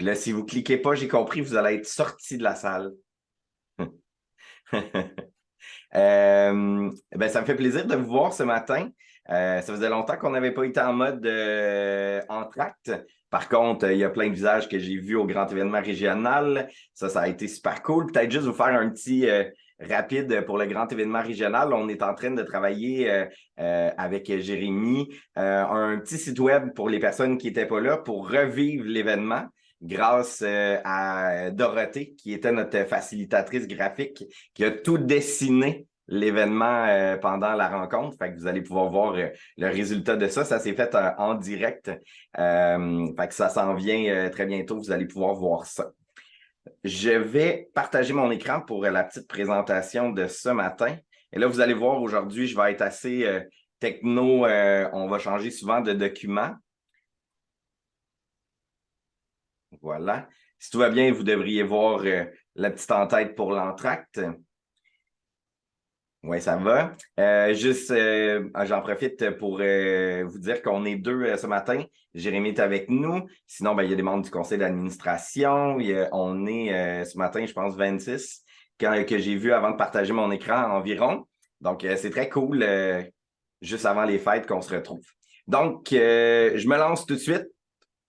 là, si vous cliquez pas, j'ai compris, vous allez être sorti de la salle. Ben, ça me fait plaisir de vous voir ce matin. Ça faisait longtemps qu'on n'avait pas été en mode entracte. Par contre, il y a plein de visages que j'ai vus au grand événement régional. Ça a été super cool. Peut-être juste vous faire un petit rapide pour le grand événement régional. On est en train de travailler avec Jérémy un petit site web pour les personnes qui n'étaient pas là pour revivre l'événement grâce à Dorothée, qui était notre facilitatrice graphique, qui a tout dessiné l'événement pendant la rencontre. Fait que vous allez pouvoir voir le résultat de ça. Ça s'est fait en direct. Fait que ça s'en vient très bientôt. Vous allez pouvoir voir ça. Je vais partager mon écran pour la petite présentation de ce matin. Et là, vous allez voir, aujourd'hui, je vais être assez techno. On va changer souvent de document. Voilà. Si tout va bien, vous devriez voir la petite en-tête pour l'entracte. Oui, ça va. J'en profite pour vous dire qu'on est deux ce matin. Jérémy est avec nous. Sinon, ben, il y a des membres du conseil d'administration. On est ce matin, je pense, 26, que j'ai vu avant de partager mon écran environ. Donc, c'est très cool, juste avant les fêtes, qu'on se retrouve. Donc, je me lance tout de suite.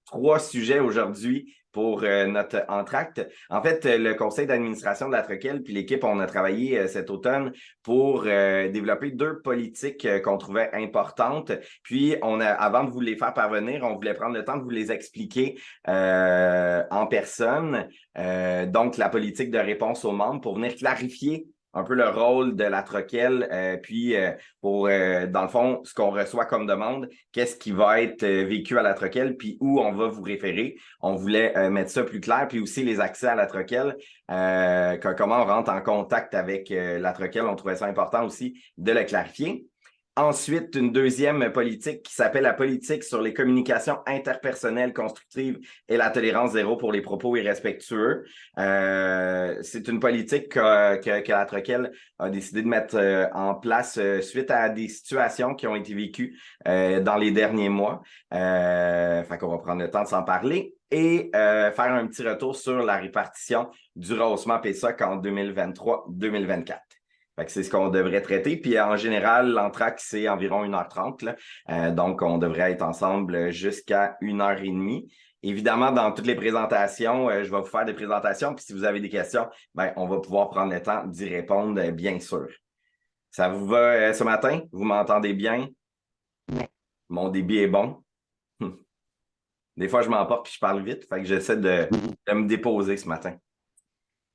3 sujets aujourd'hui pour notre entracte. En fait, le conseil d'administration de la Troquelle puis l'équipe, on a travaillé cet automne pour développer 2 politiques qu'on trouvait importantes. Puis, avant de vous les faire parvenir, on voulait prendre le temps de vous les expliquer en personne. Donc, la politique de réponse aux membres pour venir clarifier un peu le rôle de la Troquelle, puis pour, dans le fond, ce qu'on reçoit comme demande, qu'est-ce qui va être vécu à la Troquelle, puis où on va vous référer. On voulait mettre ça plus clair, puis aussi les accès à la Troquelle, comment on rentre en contact avec la Troquelle. On trouvait ça important aussi de le clarifier. Ensuite, une deuxième politique qui s'appelle la politique sur les communications interpersonnelles constructives et la tolérance zéro pour les propos irrespectueux. C'est une politique que la Troquelle a décidé de mettre en place suite à des situations qui ont été vécues dans les derniers mois. Fait qu'on va prendre le temps de s'en parler et faire un petit retour sur la répartition du rehaussement PSOC en 2023-2024. Fait que c'est ce qu'on devrait traiter. Puis en général, l'entracte, c'est environ 1h30. Donc, on devrait être ensemble jusqu'à 1h30. Évidemment, dans toutes les présentations, je vais vous faire des présentations. Puis si vous avez des questions, ben, on va pouvoir prendre le temps d'y répondre, bien sûr. Ça vous va ce matin? Vous m'entendez bien? Oui. Mon débit est bon. Des fois, je m'emporte puis je parle vite. Fait que j'essaie de me déposer ce matin.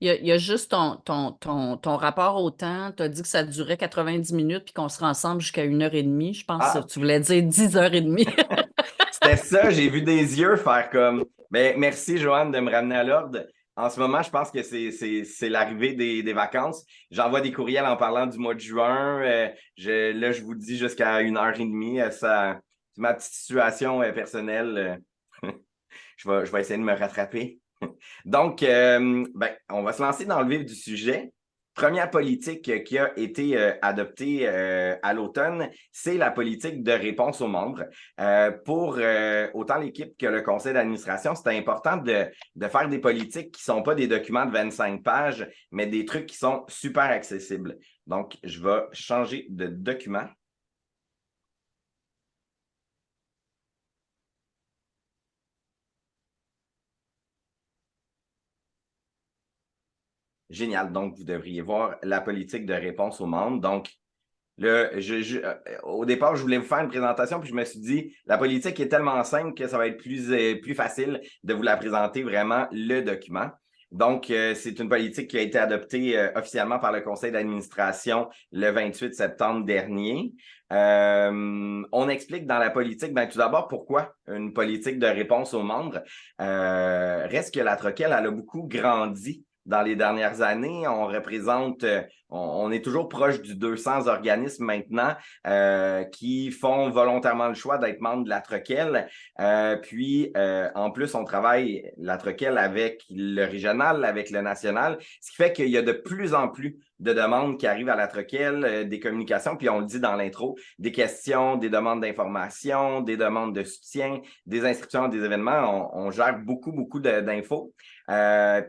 Il y a juste ton rapport au temps. Tu as dit que ça durait 90 minutes puis qu'on serait ensemble jusqu'à 1h30. Je pense que tu voulais dire 10h30. C'était ça, j'ai vu des yeux faire comme. Mais merci, Joanne, de me ramener à l'ordre. En ce moment, je pense que c'est l'arrivée des vacances. J'envoie des courriels en parlant du mois de juin. Là, je vous dis jusqu'à 1h30. C'est ma petite situation personnelle. Je vais essayer de me rattraper. Donc, on va se lancer dans le vif du sujet. Première politique qui a été adoptée à l'automne, c'est la politique de réponse aux membres. Pour autant l'équipe que le conseil d'administration, c'est important de faire des politiques qui ne sont pas des documents de 25 pages, mais des trucs qui sont super accessibles. Donc, je vais changer de document. Génial. Donc, vous devriez voir la politique de réponse aux membres. Donc, là, au départ, je voulais vous faire une présentation, puis je me suis dit, la politique est tellement simple que ça va être plus facile de vous la présenter vraiment le document. Donc, c'est une politique qui a été adoptée officiellement par le conseil d'administration le 28 septembre dernier. On explique dans la politique, tout d'abord, pourquoi une politique de réponse aux membres. Reste que la Troquelle, elle a beaucoup grandi dans les dernières années. On on est toujours proche du 200 organismes maintenant qui font volontairement le choix d'être membres de la Troquel. En plus, on travaille la Troquel avec le régional, avec le national, ce qui fait qu'il y a de plus en plus de demandes qui arrivent à la Troquel, des communications, puis on le dit dans l'intro, des questions, des demandes d'information, des demandes de soutien, des inscriptions à des événements. On gère beaucoup d'infos.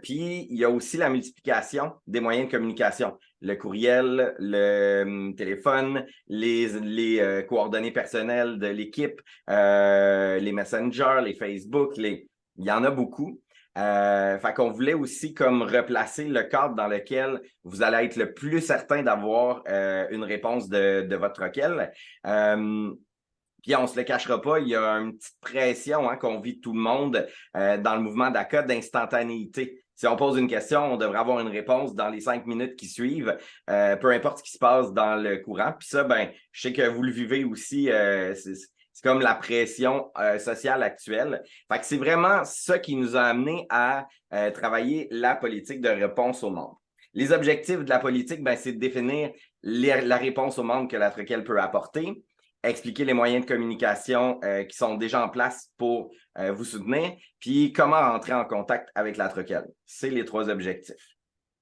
Puis, il y a aussi la multiplication des moyens de communication. Le courriel, le téléphone, les coordonnées personnelles de l'équipe, les messengers, les Facebook, il y en a beaucoup. Fait qu'on voulait aussi comme replacer le cadre dans lequel vous allez être le plus certain d'avoir une réponse de votre requête. Puis on ne se le cachera pas, il y a une petite pression qu'on vit tout le monde dans le mouvement d'ACA d'instantanéité. Si on pose une question, on devrait avoir une réponse dans les 5 minutes qui suivent, peu importe ce qui se passe dans le courant. Puis ça, je sais que vous le vivez aussi, c'est comme la pression sociale actuelle. Fait que c'est vraiment ça qui nous a amené à travailler la politique de réponse aux membres. Les objectifs de la politique, c'est de définir la réponse aux membres que la Troquel peut apporter, expliquer les moyens de communication qui sont déjà en place pour vous soutenir, puis comment rentrer en contact avec la Troquel. C'est les 3 objectifs.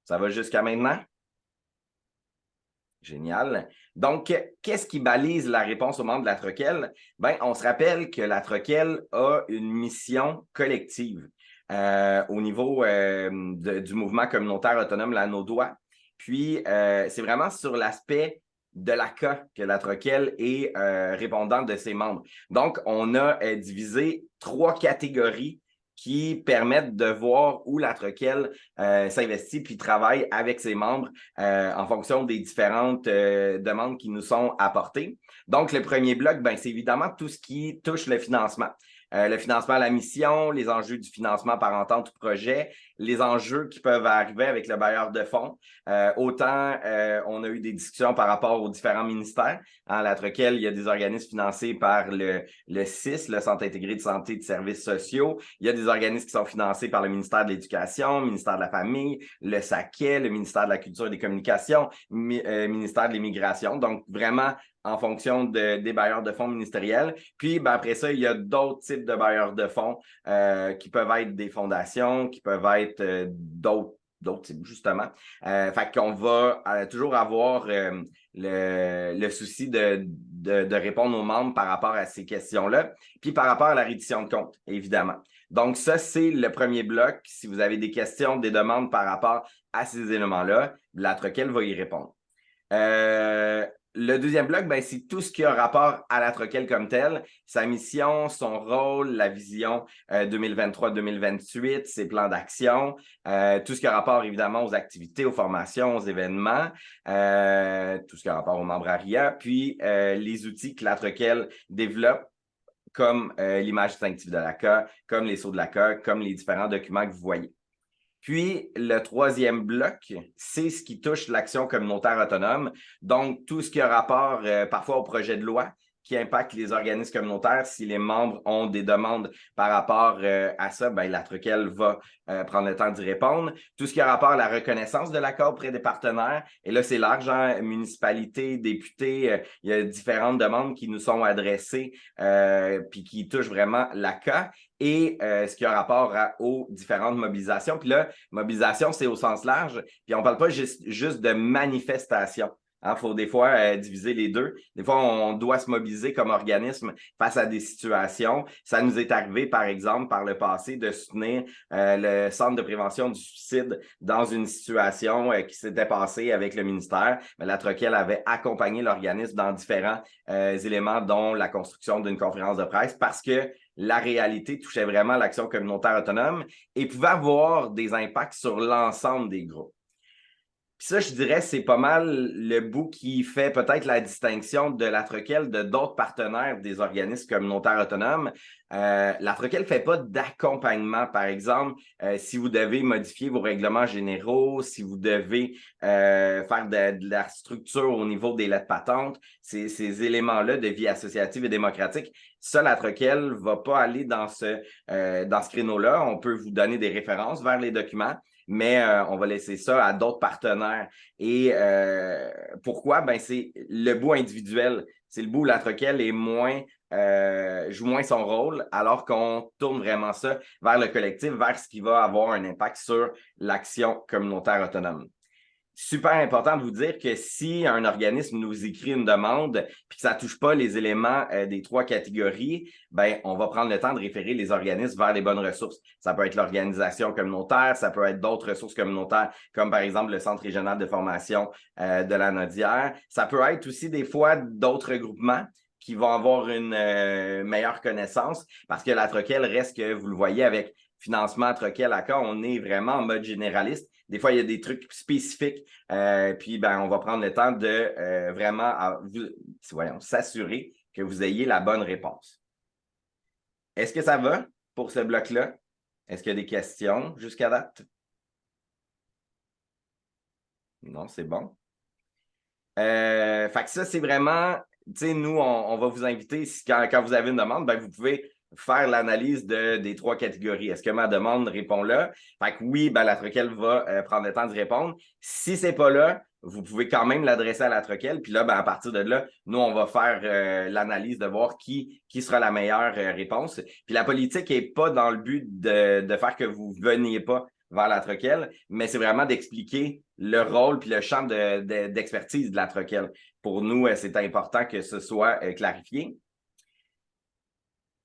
Ça va jusqu'à maintenant? Génial. Donc, qu'est-ce qui balise la réponse aux membres de la Troquel? On se rappelle que la Troquel a une mission collective au niveau du mouvement communautaire autonome La Naudois. Puis, c'est vraiment sur l'aspect de l'ACA que la Troquel est répondante de ses membres. Donc, on a divisé 3 catégories qui permettent de voir où la Troquel s'investit puis travaille avec ses membres en fonction des différentes demandes qui nous sont apportées. Donc, le premier bloc, c'est évidemment tout ce qui touche le financement. Le financement à la mission, les enjeux du financement par entente ou projet, les enjeux qui peuvent arriver avec le bailleur de fonds. Autant, on a eu des discussions par rapport aux différents ministères, la Troquel, il y a des organismes financés par le CIS, le Centre intégré de santé et de services sociaux. Il y a des organismes qui sont financés par le ministère de l'Éducation, le ministère de la Famille, le SAQET, le ministère de la Culture et des Communications, ministère de l'Immigration. Donc, vraiment, en fonction des bailleurs de fonds ministériels. Puis, après ça, il y a d'autres types de bailleurs de fonds qui peuvent être des fondations, qui peuvent être d'autres types, justement. Fait qu'on va toujours avoir le souci de répondre aux membres par rapport à ces questions-là, puis par rapport à la reddition de compte, évidemment. Donc, ça, c'est le premier bloc. Si vous avez des questions, des demandes par rapport à ces éléments-là, la Troquel va y répondre. Le deuxième bloc, c'est tout ce qui a rapport à la Troquel comme telle, sa mission, son rôle, la vision 2023-2028, ses plans d'action, tout ce qui a rapport évidemment aux activités, aux formations, aux événements, tout ce qui a rapport aux membres ARIA, puis les outils que la Troquel développe comme l'image distinctive de l'ACA, comme les sceaux de l'ACA, comme les différents documents que vous voyez. Puis, le troisième bloc, c'est ce qui touche l'action communautaire autonome. Donc, tout ce qui a rapport parfois au projet de loi qui impacte les organismes communautaires. Si les membres ont des demandes par rapport à ça, la Troquel va prendre le temps d'y répondre. Tout ce qui a rapport à la reconnaissance de l'accord auprès des partenaires. Et là, c'est large, municipalités, députés, il y a différentes demandes qui nous sont adressées puis qui touchent vraiment l'ACA. Et ce qui a rapport aux différentes mobilisations. Puis là, mobilisation, c'est au sens large. Puis on ne parle pas juste de manifestation. Il faut des fois diviser les deux. Des fois, on doit se mobiliser comme organisme face à des situations. Ça nous est arrivé, par exemple, par le passé, de soutenir le Centre de prévention du suicide dans une situation qui s'était passée avec le ministère. Mais la Troquel avait accompagné l'organisme dans différents éléments, dont la construction d'une conférence de presse, parce que la réalité touchait vraiment l'action communautaire autonome et pouvait avoir des impacts sur l'ensemble des groupes. Puis ça, je dirais, c'est pas mal le bout qui fait peut-être la distinction de la Troquel de d'autres partenaires des organismes communautaires autonomes. La Troquel ne fait pas d'accompagnement. Par exemple, si vous devez modifier vos règlements généraux, si vous devez faire de la structure au niveau des lettres patentes, ces éléments-là de vie associative et démocratique, ça, la Troquel ne va pas aller dans ce créneau-là. On peut vous donner des références vers les documents. mais on va laisser ça à d'autres partenaires. Et pourquoi? Ben, c'est le bout individuel. C'est le bout où la troquelle est joue moins son rôle, alors qu'on tourne vraiment ça vers le collectif, vers ce qui va avoir un impact sur l'action communautaire autonome. Super important de vous dire que si un organisme nous écrit une demande puis que ça ne touche pas les éléments des 3 catégories, ben on va prendre le temps de référer les organismes vers les bonnes ressources. Ça peut être l'organisation communautaire, ça peut être d'autres ressources communautaires, comme par exemple le Centre régional de formation de la Nodière. Ça peut être aussi des fois d'autres groupements qui vont avoir une meilleure connaissance parce que la troquelle reste que vous le voyez avec financement troquelle ACA, on est vraiment en mode généraliste. Des fois, il y a des trucs spécifiques. Puis, ben, on va prendre le temps de vraiment s'assurer que vous ayez la bonne réponse. Est-ce que ça va pour ce bloc-là? Est-ce qu'il y a des questions jusqu'à date? Non, c'est bon. Fait que ça, c'est vraiment, tu sais, nous, on va vous inviter, quand vous avez une demande, ben, vous pouvez faire l'analyse des 3 catégories. Est-ce que ma demande répond là? Fait que oui, ben, la troquelle va prendre le temps d'y répondre. Si c'est pas là, vous pouvez quand même l'adresser à la troquelle. Puis là, ben, à partir de là, nous, on va faire l'analyse de voir qui sera la meilleure réponse. Puis la politique n'est pas dans le but de faire que vous ne veniez pas vers la troquelle, mais c'est vraiment d'expliquer le rôle puis le champ d'expertise de la troquelle. Pour nous, c'est important que ce soit clarifié.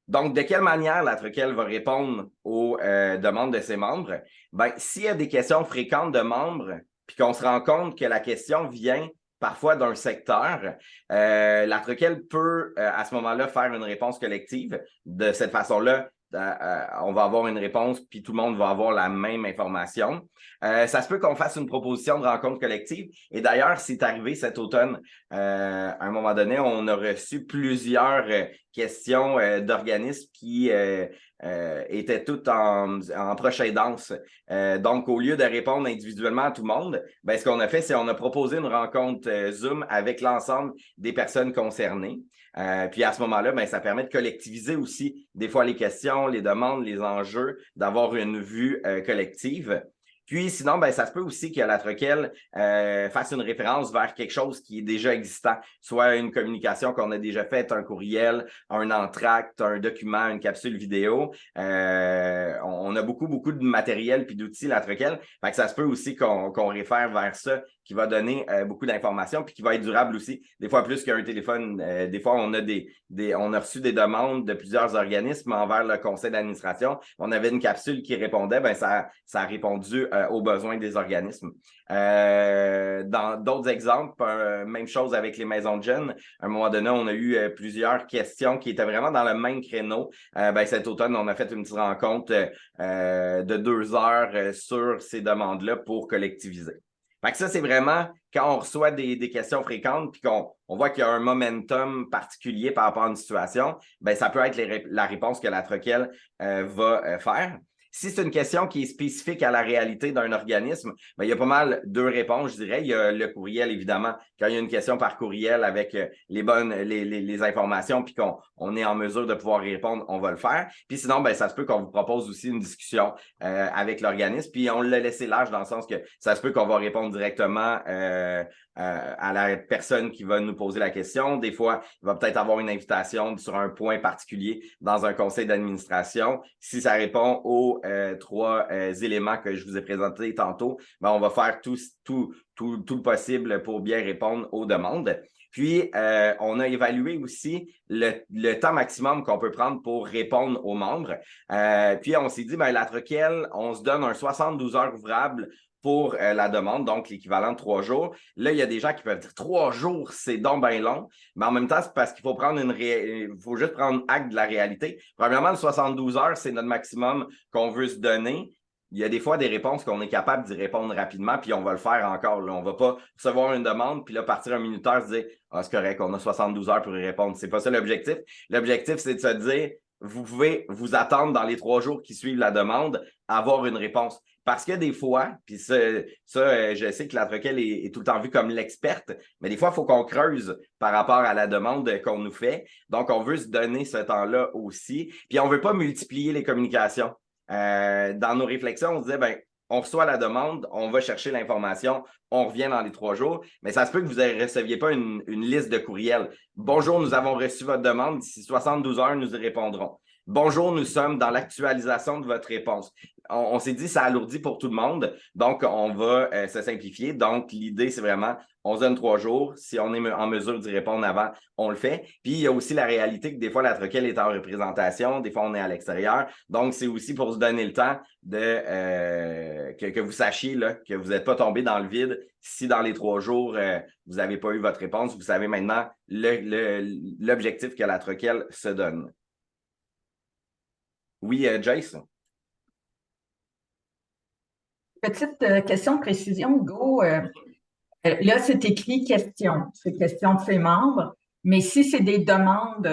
Donc, de quelle manière la troquelle va répondre aux demandes de ses membres? Ben, s'il y a des questions fréquentes de membres, puis qu'on se rend compte que la question vient parfois d'un secteur, la troquelle peut à ce moment-là faire une réponse collective. De cette façon-là, on va avoir une réponse, puis tout le monde va avoir la même information. Ça se peut qu'on fasse une proposition de rencontre collective. Et d'ailleurs, c'est arrivé cet automne. À un moment donné, on a reçu plusieurs questions d'organismes qui étaient toutes en proche aidance. Donc, au lieu de répondre individuellement à tout le monde, ben, ce qu'on a fait, c'est qu'on a proposé une rencontre Zoom avec l'ensemble des personnes concernées. Puis à ce moment-là, ben, ça permet de collectiviser aussi des fois les questions, les demandes, les enjeux, d'avoir une vue collective. Puis sinon, ben, ça se peut aussi que la troquelle fasse une référence vers quelque chose qui est déjà existant, soit une communication qu'on a déjà faite, un courriel, un entracte, un document, une capsule vidéo. On a beaucoup de matériel puis d'outils, la troquelle. Fait que ça se peut aussi qu'on réfère vers ça, qui va donner beaucoup d'informations puis qui va être durable aussi. Des fois plus qu'un téléphone. Des fois, on a on a reçu des demandes de plusieurs organismes envers le conseil d'administration. On avait une capsule qui répondait, ben ça a répondu aux besoins des organismes. Dans d'autres exemples, même chose avec les maisons de jeunes. À un moment donné, on a eu plusieurs questions qui étaient vraiment dans le même créneau. Ben, cet automne, on a fait une petite rencontre de 2 heures sur ces demandes-là pour collectiviser. Fait que ça, c'est vraiment quand on reçoit des questions fréquentes puis qu'on voit qu'il y a un momentum particulier par rapport à une situation, ben ça peut être la réponse que la troquelle va faire. Si c'est une question qui est spécifique à la réalité d'un organisme, ben, il y a pas mal 2 réponses, je dirais. Il y a le courriel, évidemment. Quand il y a une question par courriel avec les informations puis qu'on est en mesure de pouvoir y répondre, on va le faire. Puis sinon, ben, ça se peut qu'on vous propose aussi une discussion avec l'organisme. Puis on l'a laissé large dans le sens que ça se peut qu'on va répondre directement à la personne qui va nous poser la question. Des fois, il va peut-être avoir une invitation sur un point particulier dans un conseil d'administration. Si ça répond aux 3 éléments que je vous ai présentés tantôt, ben, on va faire tout le possible pour bien répondre aux demandes. Puis, on a évalué aussi le temps maximum qu'on peut prendre pour répondre aux membres. Puis, on s'est dit, ben, la troquelle, on se donne un 72 heures ouvrables pour la demande, donc l'équivalent de 3 jours. Là, il y a des gens qui peuvent dire 3 jours, c'est donc bien long, mais en même temps, c'est parce qu'il faut faut juste prendre acte de la réalité. Premièrement, le 72 heures, c'est notre maximum qu'on veut se donner. Il y a des fois des réponses qu'on est capable d'y répondre rapidement, puis on va le faire encore. Là. On ne va pas recevoir une demande, puis là, partir un minuteur se dire « Ah, c'est correct, on a 72 heures pour y répondre. » C'est pas ça l'objectif. L'objectif, c'est de se dire vous pouvez vous attendre dans les 3 jours qui suivent la demande à avoir une réponse. Parce que des fois, puis ça, je sais que la troquelle est tout le temps vue comme l'experte, mais des fois, il faut qu'on creuse par rapport à la demande qu'on nous fait. Donc, on veut se donner ce temps-là aussi. Puis, on ne veut pas multiplier les communications. Dans nos réflexions, on se disait, ben, on reçoit la demande, on va chercher l'information, on revient dans les 3 jours, mais ça se peut que vous ne receviez pas une liste de courriels. Bonjour, nous avons reçu votre demande, d'ici 72 heures, nous y répondrons. Bonjour, nous sommes dans l'actualisation de votre réponse. On s'est dit ça alourdit pour tout le monde, donc on va se simplifier. Donc, l'idée, c'est vraiment, on se donne 3 jours. Si on est en mesure d'y répondre avant, on le fait. Puis, il y a aussi la réalité que des fois, la troquelle est en représentation, des fois, on est à l'extérieur. Donc, c'est aussi pour se donner le temps de que vous sachiez là, que vous n'êtes pas tombé dans le vide. Si dans les 3 jours, vous n'avez pas eu votre réponse, vous savez maintenant l'objectif que la troquelle se donne. Oui, Jace? Petite question de précision, Hugo. Là, c'est écrit question. C'est question de ses membres. Mais si c'est des demandes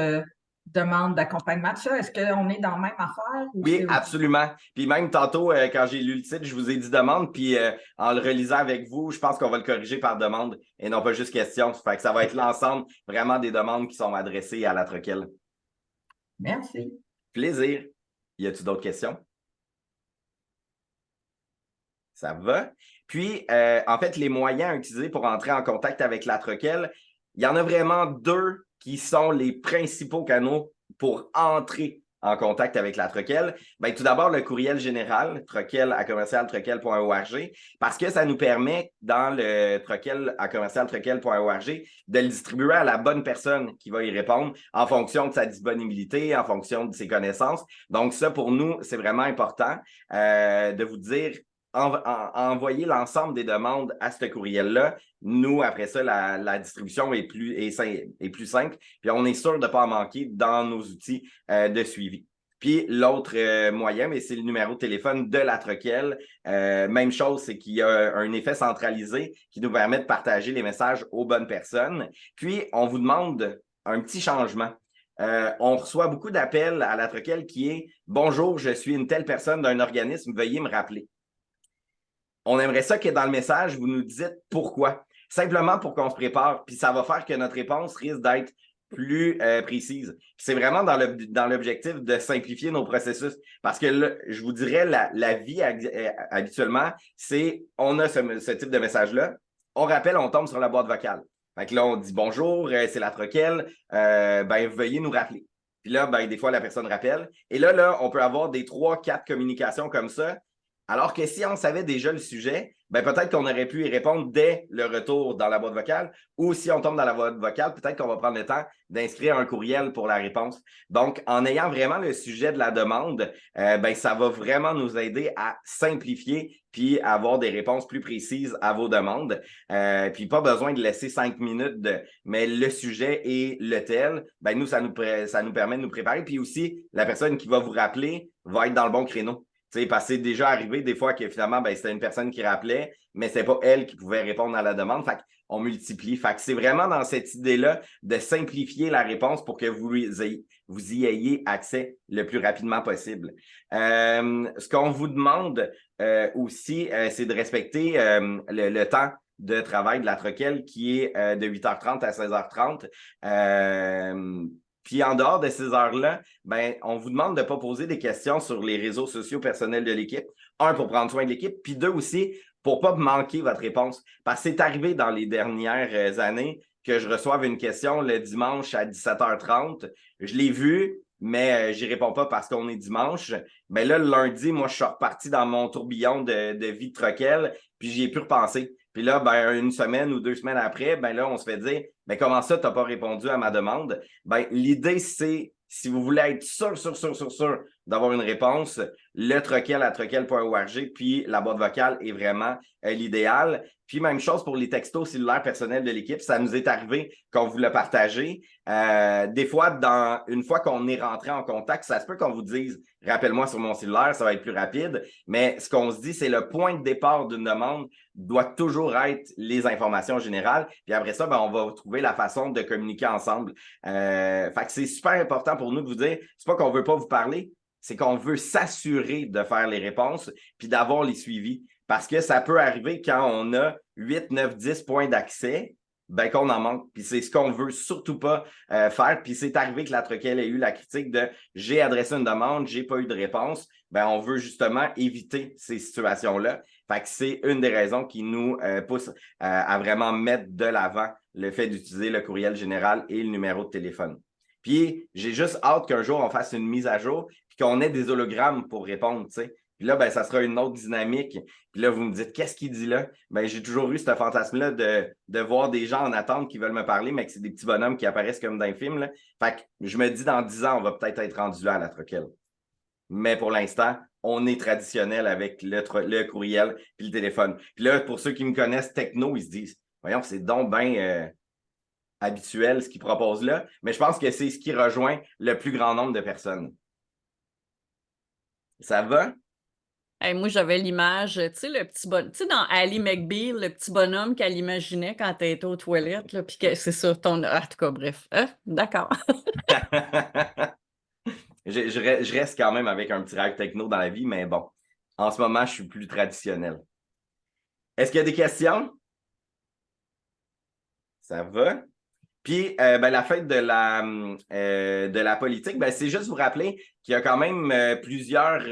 d'accompagnement, ça, est-ce qu'on est dans la même affaire? Oui, absolument. Puis même tantôt, quand j'ai lu le titre, je vous ai dit demande, puis en le relisant avec vous, je pense qu'on va le corriger par demande et non pas juste question. Fait que ça va être l'ensemble vraiment des demandes qui sont adressées à la troquelle. Merci. Plaisir. Y a-t-il d'autres questions? Ça va. Puis, en fait, les moyens à utiliser pour entrer en contact avec la troquelle, il y en a vraiment 2 qui sont les principaux canaux pour entrer en contact avec la troquelle. Bien, tout d'abord, le courriel général, troquelle@troquelle.org, parce que ça nous permet, dans le troquelle@troquelle.org, de le distribuer à la bonne personne qui va y répondre en fonction de sa disponibilité, en fonction de ses connaissances. Donc, ça, pour nous, c'est vraiment important de vous dire envoyer l'ensemble des demandes à ce courriel-là. Nous, après ça, la distribution est plus simple. Puis on est sûr de ne pas en manquer dans nos outils de suivi. Puis l'autre moyen, mais c'est le numéro de téléphone de la troquelle. Même chose, c'est qu'il y a un effet centralisé qui nous permet de partager les messages aux bonnes personnes. Puis on vous demande un petit changement. On reçoit beaucoup d'appels à la troquelle qui est « Bonjour, je suis une telle personne d'un organisme, veuillez me rappeler ». On aimerait ça que dans le message, vous nous dites pourquoi. Simplement pour qu'on se prépare. Puis ça va faire que notre réponse risque d'être plus précise. C'est vraiment dans l'objectif de simplifier nos processus. Parce que là, je vous dirais, la vie habituellement, c'est on a ce type de message-là. On rappelle, on tombe sur la boîte vocale. Fait que là, on dit bonjour, c'est la troquelle, veuillez nous rappeler. Puis là, des fois, la personne rappelle. Et là, on peut avoir des 3-4 communications comme ça. Alors que si on savait déjà le sujet, peut-être qu'on aurait pu y répondre dès le retour dans la boîte vocale, ou si on tombe dans la boîte vocale, peut-être qu'on va prendre le temps d'inscrire un courriel pour la réponse. Donc, en ayant vraiment le sujet de la demande, ça va vraiment nous aider à simplifier puis à avoir des réponses plus précises à vos demandes. Puis pas besoin de laisser 5 minutes mais le sujet est le tel. Nous, ça nous permet de nous préparer. Puis aussi, la personne qui va vous rappeler va être dans le bon créneau. Parce que c'est déjà arrivé des fois que finalement, c'était une personne qui rappelait, mais c'est pas elle qui pouvait répondre à la demande. Fait qu'on multiplie. Fait que c'est vraiment dans cette idée-là de simplifier la réponse pour que vous y ayez accès le plus rapidement possible. Ce qu'on vous demande aussi, c'est de respecter le temps de travail de la troquelle qui est de 8h30 à 16h30. Puis en dehors de ces heures-là, on vous demande de ne pas poser des questions sur les réseaux sociaux personnels de l'équipe. 1, pour prendre soin de l'équipe, puis 2 aussi, pour ne pas manquer votre réponse. Parce que c'est arrivé dans les dernières années que je reçoive une question le dimanche à 17h30. Je l'ai vue, mais j'y réponds pas parce qu'on est dimanche. Mais là, le lundi, moi, je suis reparti dans mon tourbillon de vie de troquelle, puis j'y ai pu repenser. Puis là, une semaine ou 2 semaines après, là, on se fait dire, comment ça, tu n'as pas répondu à ma demande? L'idée, c'est, si vous voulez être sûr d'avoir une réponse, le troquelle@troquelle.org, puis la boîte vocale est vraiment l'idéal. Puis même chose pour les textos cellulaires personnels de l'équipe, ça nous est arrivé qu'on vous l'a partagé. Des fois, une fois qu'on est rentré en contact, ça se peut qu'on vous dise « Rappelle-moi sur mon cellulaire, ça va être plus rapide ». Mais ce qu'on se dit, c'est le point de départ d'une demande doit toujours être les informations générales. Puis après ça, on va trouver la façon de communiquer ensemble. Fait que c'est super important pour nous de vous dire, c'est pas qu'on veut pas vous parler, c'est qu'on veut s'assurer de faire les réponses puis d'avoir les suivis. Parce que ça peut arriver quand on a 8, 9, 10 points d'accès, ben qu'on en manque. Puis c'est ce qu'on veut surtout pas faire. Puis c'est arrivé que la Troquelle ait eu la critique de j'ai adressé une demande, j'ai pas eu de réponse. Ben on veut justement éviter ces situations-là. Fait que c'est une des raisons qui nous pousse à vraiment mettre de l'avant le fait d'utiliser le courriel général et le numéro de téléphone. Puis j'ai juste hâte qu'un jour on fasse une mise à jour puis qu'on ait des hologrammes pour répondre, tu sais. Puis là, ben, ça sera une autre dynamique. Puis là, vous me dites, qu'est-ce qu'il dit là? Ben, j'ai toujours eu ce fantasme-là de voir des gens en attente qui veulent me parler, mais que c'est des petits bonhommes qui apparaissent comme dans un film, là. Fait que je me dis, dans 10 ans, on va peut-être être rendu là à la Troquelle. Mais pour l'instant, on est traditionnel avec le courriel puis le téléphone. Puis là, pour ceux qui me connaissent techno, ils se disent, voyons, c'est donc bien habituel ce qu'ils proposent là. Mais je pense que c'est ce qui rejoint le plus grand nombre de personnes. Ça va? Hey, moi, j'avais l'image, tu sais, le petit bonhomme, tu sais, dans Ally McBeal, le petit bonhomme qu'elle imaginait quand elle était aux toilettes, là, puis que c'est ça, en tout cas, bref. D'accord. Je reste quand même avec un petit rêve techno dans la vie, mais bon, en ce moment, je suis plus traditionnel. Est-ce qu'il y a des questions? Ça va? Puis, ben, la fête de la politique, ben, c'est juste vous rappeler qu'il y a quand même plusieurs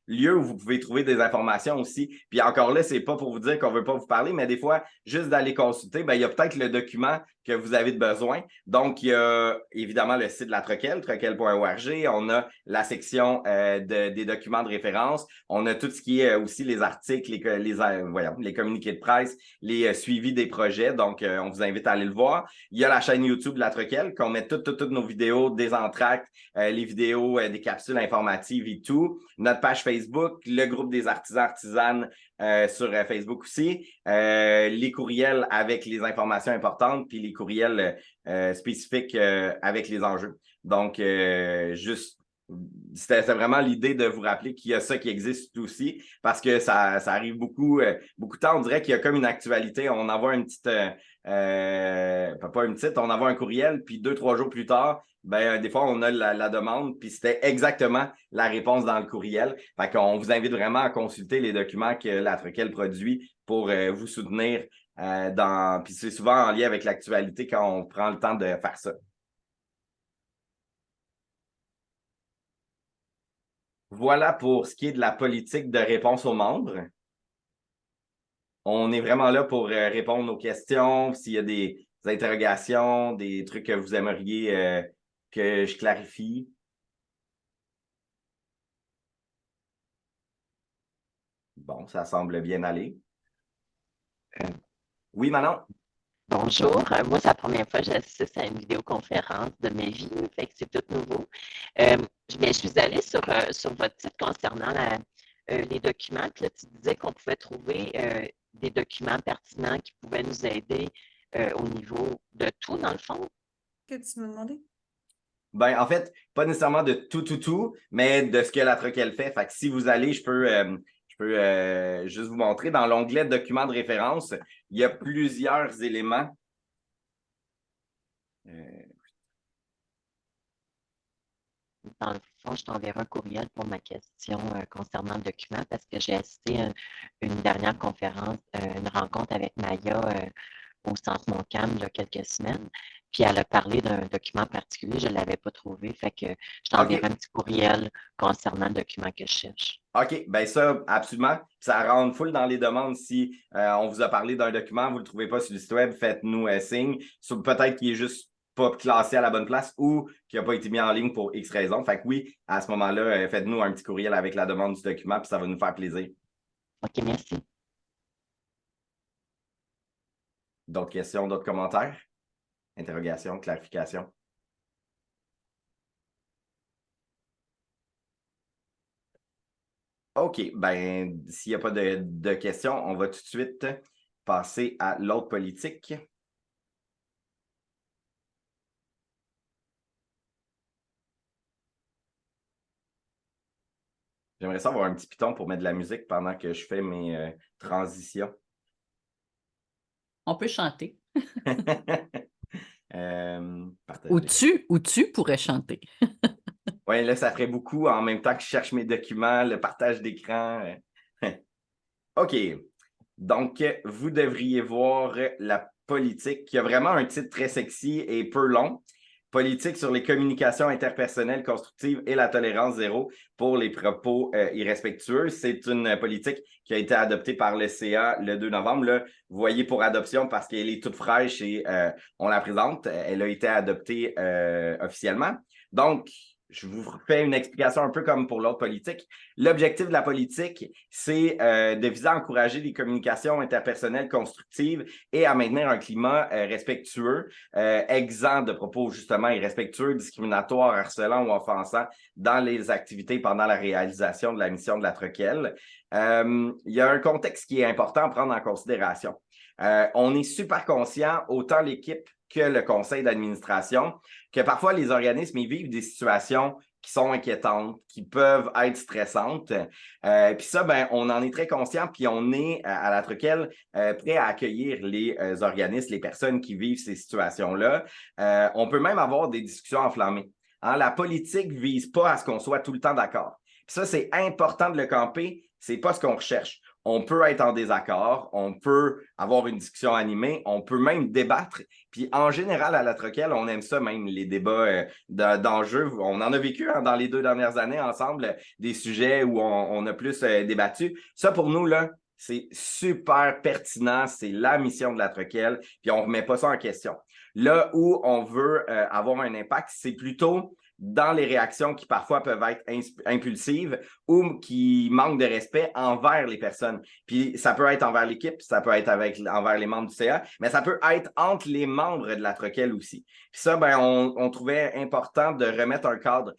lieux où vous pouvez trouver des informations aussi. Puis encore là, c'est pas pour vous dire qu'on veut pas vous parler, mais des fois, juste d'aller consulter, ben, il y a peut-être le document que vous avez besoin. Donc, il y a évidemment le site de la Troquelle, troquelle.org. On a la section des documents de référence. On a tout ce qui est aussi les articles, les communiqués de presse, les suivis des projets. Donc, on vous invite à aller le voir. Il y a la chaîne YouTube de la Troquelle, qu'on met toutes nos vidéos, des entractes, les vidéos des capsules informatives et tout. Notre page Facebook, le groupe des artisanes sur Facebook aussi. Les courriels avec les informations importantes, puis les courriels spécifiques avec les enjeux. Donc, c'était vraiment l'idée de vous rappeler qu'il y a ça qui existe aussi, parce que ça arrive beaucoup de temps. On dirait qu'il y a comme une actualité. On envoie une petite... pas une petite, on envoie un courriel, puis 2-3 jours plus tard, ben, des fois, on a la demande, puis c'était exactement la réponse dans le courriel. Fait qu'on vous invite vraiment à consulter les documents que la Troquelle produit pour vous soutenir puis c'est souvent en lien avec l'actualité quand on prend le temps de faire ça. Voilà pour ce qui est de la politique de réponse aux membres. On est vraiment là pour répondre aux questions, s'il y a des interrogations, des trucs que vous aimeriez que je clarifie. Bon, ça semble bien aller. Oui, Manon? Bonjour, moi c'est la première fois que j'assiste à une vidéoconférence de ma vie, fait que c'est tout nouveau. Je suis allée sur votre site concernant les documents, puis là tu disais qu'on pouvait trouver des documents pertinents qui pouvaient nous aider au niveau de tout, dans le fond. Qu'est-ce que tu me demandais? Ben, en fait, pas nécessairement de tout, mais de ce que la Troquelle fait. Fait que si vous allez, je peux juste vous montrer. Dans l'onglet documents de référence, il y a plusieurs éléments. Dans le fond, je t'enverrai un courriel pour ma question concernant le document parce que j'ai assisté à une dernière conférence, une rencontre avec Maya au Centre Montcalm il y a quelques semaines. Puis elle a parlé d'un document particulier, je ne l'avais pas trouvé. Fait que je t'enverrai un petit courriel concernant le document que je cherche. OK, bien ça, absolument. Ça rentre full dans les demandes. Si on vous a parlé d'un document, vous ne le trouvez pas sur le site web, faites-nous signe. Peut-être qu'il est juste pas classé à la bonne place ou qui n'a pas été mis en ligne pour X raisons. Fait que oui, à ce moment-là, faites-nous un petit courriel avec la demande du document, puis ça va nous faire plaisir. OK, merci. D'autres questions, d'autres commentaires? Interrogations, clarifications? OK, ben s'il n'y a pas de questions, on va tout de suite passer à l'autre politique. J'aimerais ça avoir un petit piton pour mettre de la musique pendant que je fais mes transitions. On peut chanter. Ou tu pourrais chanter. Oui, là, ça ferait beaucoup en même temps que je cherche mes documents, le partage d'écran. OK. Donc, vous devriez voir politique, qui a vraiment un titre très sexy et peu long. Politique sur les communications interpersonnelles constructives et la tolérance zéro pour les propos irrespectueux. C'est une politique qui a été adoptée par le CA le 2 novembre. Là, vous voyez pour adoption parce qu'elle est toute fraîche et on la présente. Elle a été adoptée officiellement. Donc, je vous fais une explication un peu comme pour l'autre politique. L'objectif de la politique, c'est de viser à encourager les communications interpersonnelles constructives et à maintenir un climat respectueux, exempt de propos justement irrespectueux, discriminatoires, harcelants ou offensants dans les activités pendant la réalisation de la mission de la TROCL. Il y a un contexte qui est important à prendre en considération. On est super conscient, autant l'équipe que le conseil d'administration, que parfois les organismes ils vivent des situations qui sont inquiétantes, qui peuvent être stressantes. Puis ça, ben, on en est très conscient, puis on est à la TROCL prêt à accueillir les organismes, les personnes qui vivent ces situations-là. On peut même avoir des discussions enflammées. Hein, la politique ne vise pas à ce qu'on soit tout le temps d'accord. Puis ça, c'est important de le camper, c'est pas ce qu'on recherche. On peut être en désaccord, on peut avoir une discussion animée, on peut même débattre. Puis en général, à la TROCL, on aime ça même, les débats d'enjeux. On en a vécu dans les 2 dernières années ensemble, des sujets où on a plus débattu. Ça, pour nous, là, c'est super pertinent, c'est la mission de la TROCL, puis on ne remet pas ça en question. Là où on veut avoir un impact, c'est plutôt dans les réactions qui parfois peuvent être impulsives ou qui manquent de respect envers les personnes. Puis ça peut être envers l'équipe, ça peut être envers les membres du CA, mais ça peut être entre les membres de la TROCL aussi. Puis ça, ben, on trouvait important de remettre un cadre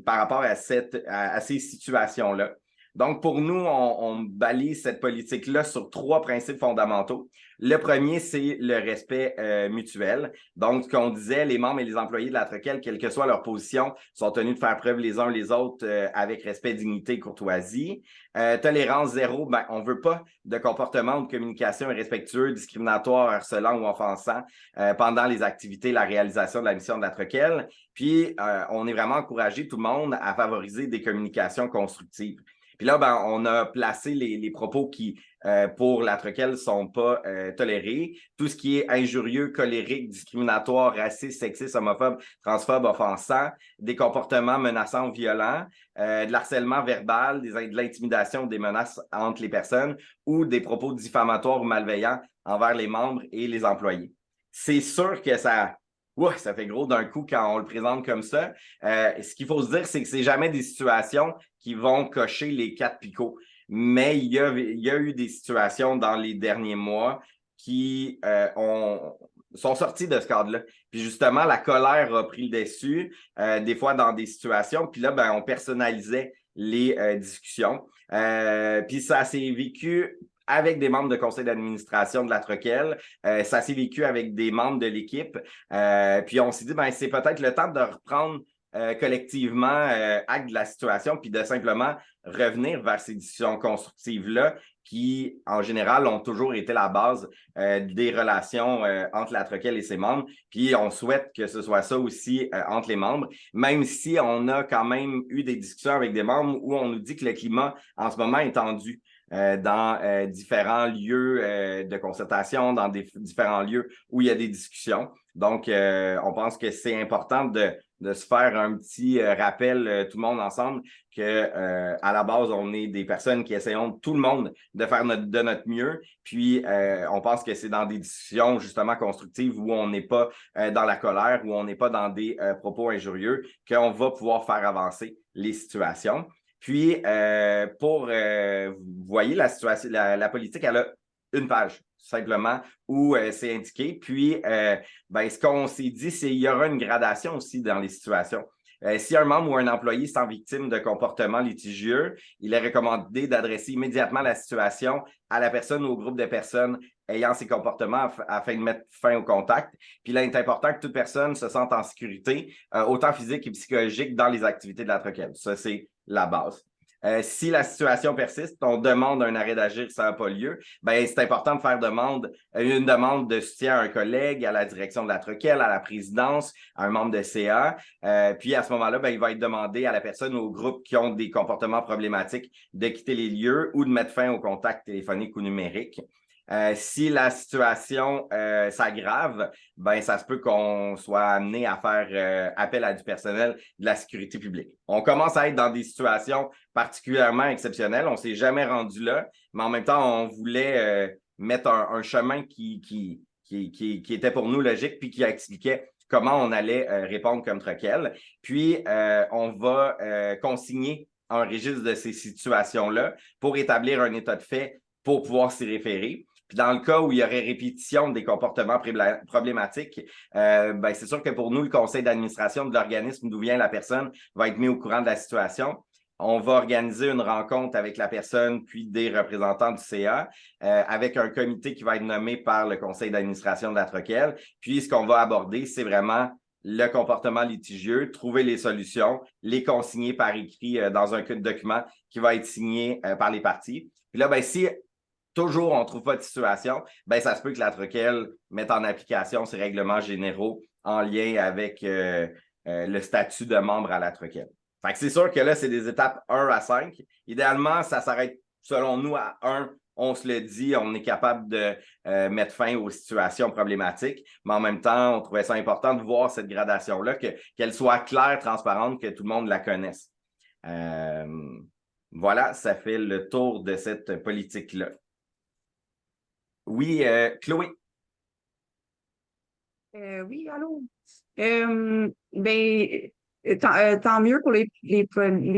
par rapport à ces situations-là. Donc, pour nous, on balise cette politique-là sur 3 principes fondamentaux. Le premier, c'est le respect mutuel. Donc, ce qu'on disait, les membres et les employés de la TROCL, quelle que soit leur position, sont tenus de faire preuve les uns les autres avec respect, dignité et courtoisie. Tolérance zéro, ben, on ne veut pas de comportement ou de communication irrespectueux, discriminatoire, harcelant ou offensant pendant les activités, la réalisation de la mission de la TROCL. Puis, on est vraiment encouragé tout le monde à favoriser des communications constructives. Puis là, ben, on a placé les propos qui, pour la TROCL, ne sont pas tolérés. Tout ce qui est injurieux, colérique, discriminatoire, raciste, sexiste, homophobe, transphobe, offensant, des comportements menaçants ou violents, de l'harcèlement verbal, de l'intimidation, des menaces entre les personnes ou des propos diffamatoires ou malveillants envers les membres et les employés. C'est sûr que ça fait gros d'un coup quand on le présente comme ça. Ce qu'il faut se dire, c'est que c'est jamais des situations qui vont cocher les 4 picots. Mais il y a eu des situations dans les derniers mois qui sont sorties de ce cadre-là. Puis justement, la colère a pris le dessus, des fois dans des situations. Puis là, ben, on personnalisait les discussions. Puis ça s'est vécu avec des membres de conseil d'administration de la TROCL. Ça s'est vécu avec des membres de l'équipe. Puis on s'est dit, ben, c'est peut-être le temps de reprendre collectivement acte de la situation, puis de simplement revenir vers ces discussions constructives-là qui, en général, ont toujours été la base des relations entre la TROCL et ses membres. Puis on souhaite que ce soit ça aussi entre les membres, même si on a quand même eu des discussions avec des membres où on nous dit que le climat en ce moment est tendu. Dans différents lieux de concertation, dans différents lieux où il y a des discussions. Donc, on pense que c'est important de se faire un petit rappel, tout le monde ensemble, que à la base, on est des personnes qui essayons tout le monde de faire de notre mieux. Puis, on pense que c'est dans des discussions justement constructives où on n'est pas dans la colère, où on n'est pas dans des propos injurieux, qu'on va pouvoir faire avancer les situations. Puis, vous voyez, la situation, la politique, elle a une page, simplement, où c'est indiqué. Puis, ben, ce qu'on s'est dit, c'est qu'il y aura une gradation aussi dans les situations. Si un membre ou un employé se sent victime de comportements litigieux, il est recommandé d'adresser immédiatement la situation à la personne ou au groupe de personnes ayant ces comportements afin de mettre fin au contact. Puis là, il est important que toute personne se sente en sécurité, autant physique et psychologique, dans les activités de la TROCL. Ça, c'est la base. Si la situation persiste, on demande un arrêt d'agir si ça n'a pas lieu, ben, c'est important de faire une demande de soutien à un collègue, à la direction de la TROCL, à la présidence, à un membre de CA. Puis à ce moment-là, ben, il va être demandé à la personne ou au groupe qui ont des comportements problématiques de quitter les lieux ou de mettre fin au contact téléphonique ou numérique. Si la situation s'aggrave, ben ça se peut qu'on soit amené à faire appel à du personnel de la sécurité publique. On commence à être dans des situations particulièrement exceptionnelles. On ne s'est jamais rendu là, mais en même temps, on voulait mettre un chemin qui était pour nous logique, puis qui expliquait comment on allait répondre contre quel. Puis, on va consigner un registre de ces situations-là pour établir un état de fait pour pouvoir s'y référer. Puis dans le cas où il y aurait répétition des comportements problématiques, ben c'est sûr que pour nous, le conseil d'administration de l'organisme d'où vient la personne va être mis au courant de la situation. On va organiser une rencontre avec la personne puis des représentants du CA avec un comité qui va être nommé par le conseil d'administration de la Troquelle. Puis ce qu'on va aborder, c'est vraiment le comportement litigieux, trouver les solutions, les consigner par écrit dans un document qui va être signé par les parties. Puis là, ben si toujours on ne trouve pas de situation, ben ça se peut que la Troquelle mette en application ces règlements généraux en lien avec le statut de membre à la Troquelle. Fait que c'est sûr que là, c'est des étapes 1 à 5. Idéalement, ça s'arrête, selon nous, à 1. On se le dit, on est capable de mettre fin aux situations problématiques, mais en même temps, on trouvait ça important de voir cette gradation-là, qu'elle soit claire, transparente, que tout le monde la connaisse. Voilà, ça fait le tour de cette politique-là. Oui, Chloé. Oui, allô. Ben, tant mieux pour les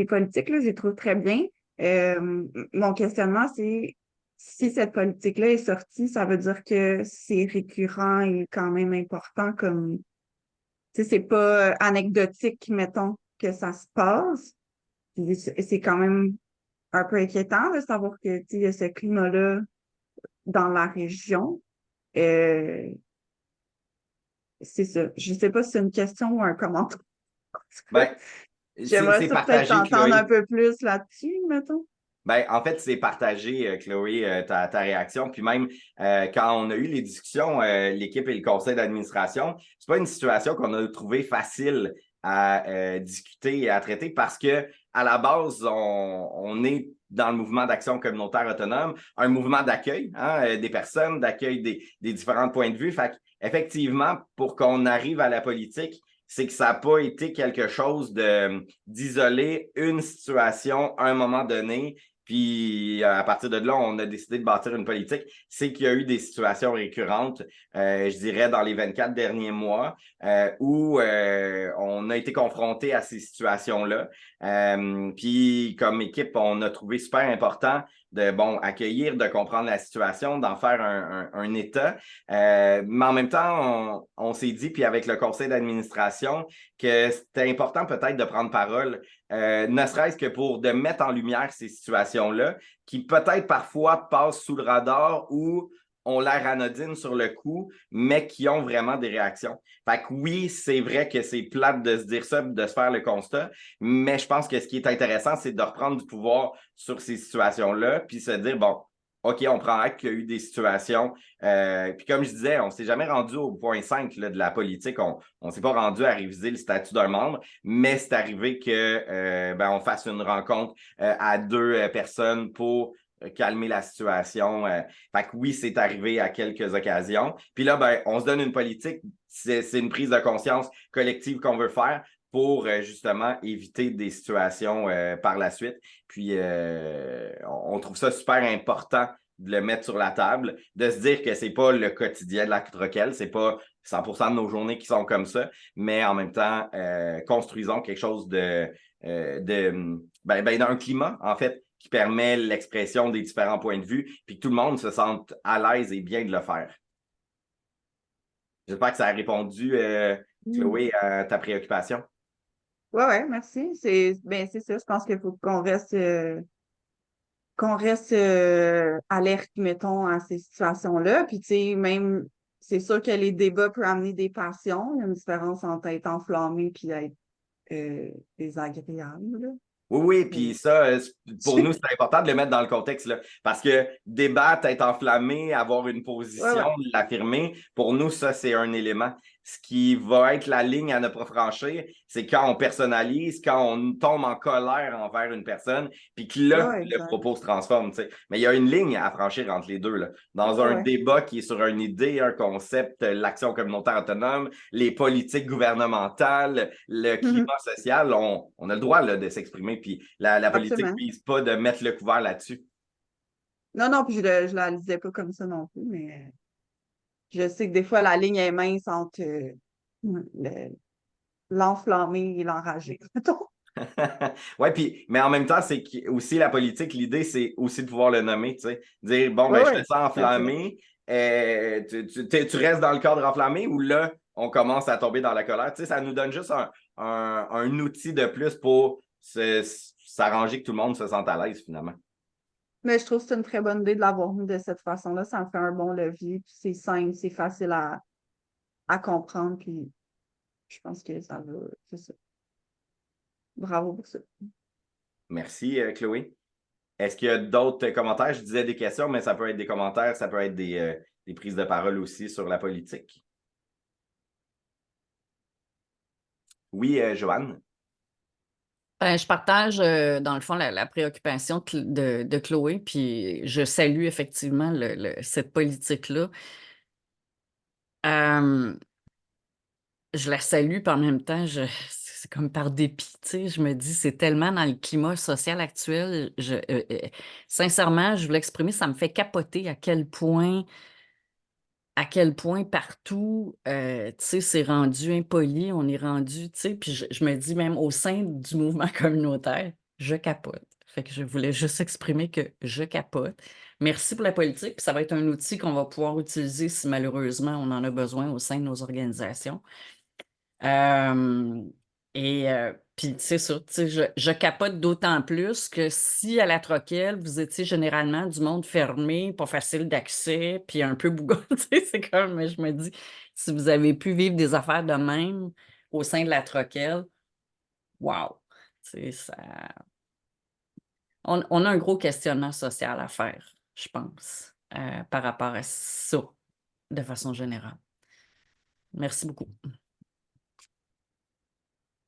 politiques, là, je les trouve très bien. Mon questionnement, c'est si cette politique-là est sortie, ça veut dire que c'est récurrent et quand même important comme, tu sais, c'est pas anecdotique, mettons, que ça se passe. Puis c'est quand même un peu inquiétant de savoir que, tu sais, il y a ce climat-là dans la région. C'est ça. Je sais pas si c'est une question ou un commentaire. Ben, J'aimerais ça peut-être t'entendre un peu plus là-dessus, mettons. Ben, en fait, c'est partagé, Chloé, ta réaction. Puis même quand on a eu les discussions, l'équipe et le conseil d'administration, c'est pas une situation qu'on a trouvée facile à discuter et à traiter parce que à la base, on est dans le mouvement d'action communautaire autonome, un mouvement d'accueil des personnes, d'accueil des différents points de vue. Fait effectivement, pour qu'on arrive à la politique, c'est que ça n'a pas été quelque chose d'isoler une situation à un moment donné. Puis, à partir de là, on a décidé de bâtir une politique. C'est qu'il y a eu des situations récurrentes, je dirais, dans les 24 derniers mois, où on a été confronté à ces situations-là. Puis, comme équipe, on a trouvé super important de accueillir, de comprendre la situation, d'en faire un état. Mais en même temps, on s'est dit, puis avec le conseil d'administration, que c'était important peut-être de prendre parole, ne serait-ce que pour de mettre en lumière ces situations-là, qui peut-être parfois passent sous le radar ou ont l'air anodines sur le coup, mais qui ont vraiment des réactions. Fait que oui, c'est vrai que c'est plate de se dire ça, de se faire le constat, mais je pense que ce qui est intéressant, c'est de reprendre du pouvoir sur ces situations-là, puis se dire, bon, OK, on prend acte qu'il y a eu des situations. Puis comme je disais, on ne s'est jamais rendu au point 5 là, de la politique. On ne s'est pas rendu à réviser le statut d'un membre, mais c'est arrivé que on fasse une rencontre à 2 personnes pour calmer la situation. Fait que oui, c'est arrivé à quelques occasions. Puis là, on se donne une politique. C'est une prise de conscience collective qu'on veut faire pour justement éviter des situations par la suite. Puis, on trouve ça super important de le mettre sur la table, de se dire que c'est pas le quotidien de la Troquelle, c'est pas 100% de nos journées qui sont comme ça, mais en même temps, construisons quelque chose d'un climat, en fait, qui permet l'expression des différents points de vue, puis que tout le monde se sente à l'aise et bien de le faire. J'espère que ça a répondu, Chloé, à ta préoccupation. Ouais, merci. C'est ça. Je pense qu'il faut qu'on reste alerte, mettons, à ces situations-là. Puis, tu sais, même, c'est sûr que les débats peuvent amener des passions. Il y a une différence entre être enflammé puis être désagréable, là. Oui, puis ça, pour nous, c'est important de le mettre dans le contexte, là, parce que débattre, être enflammé, avoir une position, l'affirmer, pour nous, ça, c'est un élément. Ce qui va être la ligne à ne pas franchir, c'est quand on personnalise, quand on tombe en colère envers une personne, puis que là, Ouais, le exact. propos se transforme. Tu sais. Mais il y a une ligne à franchir entre les deux. Là. Dans un Ouais. débat qui est sur une idée, un concept, l'action communautaire autonome, les politiques gouvernementales, le climat social, on a le droit là, de s'exprimer. Puis la politique ne Absolument. vise pas de mettre le couvert là-dessus. Non, non, puis je la lisais pas comme ça non plus, mais je sais que des fois, la ligne est mince entre l'enflammé et l'enragé. mettons. Oui, puis, mais en même temps, c'est aussi la politique, l'idée, c'est aussi de pouvoir le nommer, tu sais. Dire, bon, Ouais, ben, je te ouais, sens tout à fait. enflammé, tu restes dans le cadre enflammé ou là, on commence à tomber dans la colère. Tu sais, ça nous donne juste un outil de plus pour s'arranger que tout le monde se sente à l'aise, finalement. Mais je trouve que c'est une très bonne idée de l'avoir mis de cette façon-là. Ça en fait un bon levier, puis c'est simple, c'est facile à comprendre, puis je pense que ça va, c'est ça. Bravo pour ça. Merci, Chloé. Est-ce qu'il y a d'autres commentaires? Je disais des questions, mais ça peut être des commentaires, ça peut être des prises de parole aussi sur la politique. Oui, Joanne? Ben, je partage, dans le fond, la préoccupation de Chloé, puis je salue effectivement cette politique-là. Je la salue, puis en même temps, c'est comme par dépit, tu sais, je me dis, c'est tellement dans le climat social actuel, sincèrement, je voulais exprimer, ça me fait capoter à quel point partout, tu sais, c'est rendu impoli, on est rendu, tu sais, puis je me dis même au sein du mouvement communautaire, je capote. Fait que je voulais juste exprimer que je capote. Merci pour la politique, puis ça va être un outil qu'on va pouvoir utiliser si malheureusement on en a besoin au sein de nos organisations. Puis, c'est ça, tu sais, je capote d'autant plus que si à la Troquelle, vous étiez généralement du monde fermé, pas facile d'accès, puis un peu bougon, tu sais, c'est comme, mais je me dis, si vous avez pu vivre des affaires de même au sein de la Troquelle, wow, tu sais, ça... On a un gros questionnement social à faire, je pense, par rapport à ça, de façon générale. Merci beaucoup. Je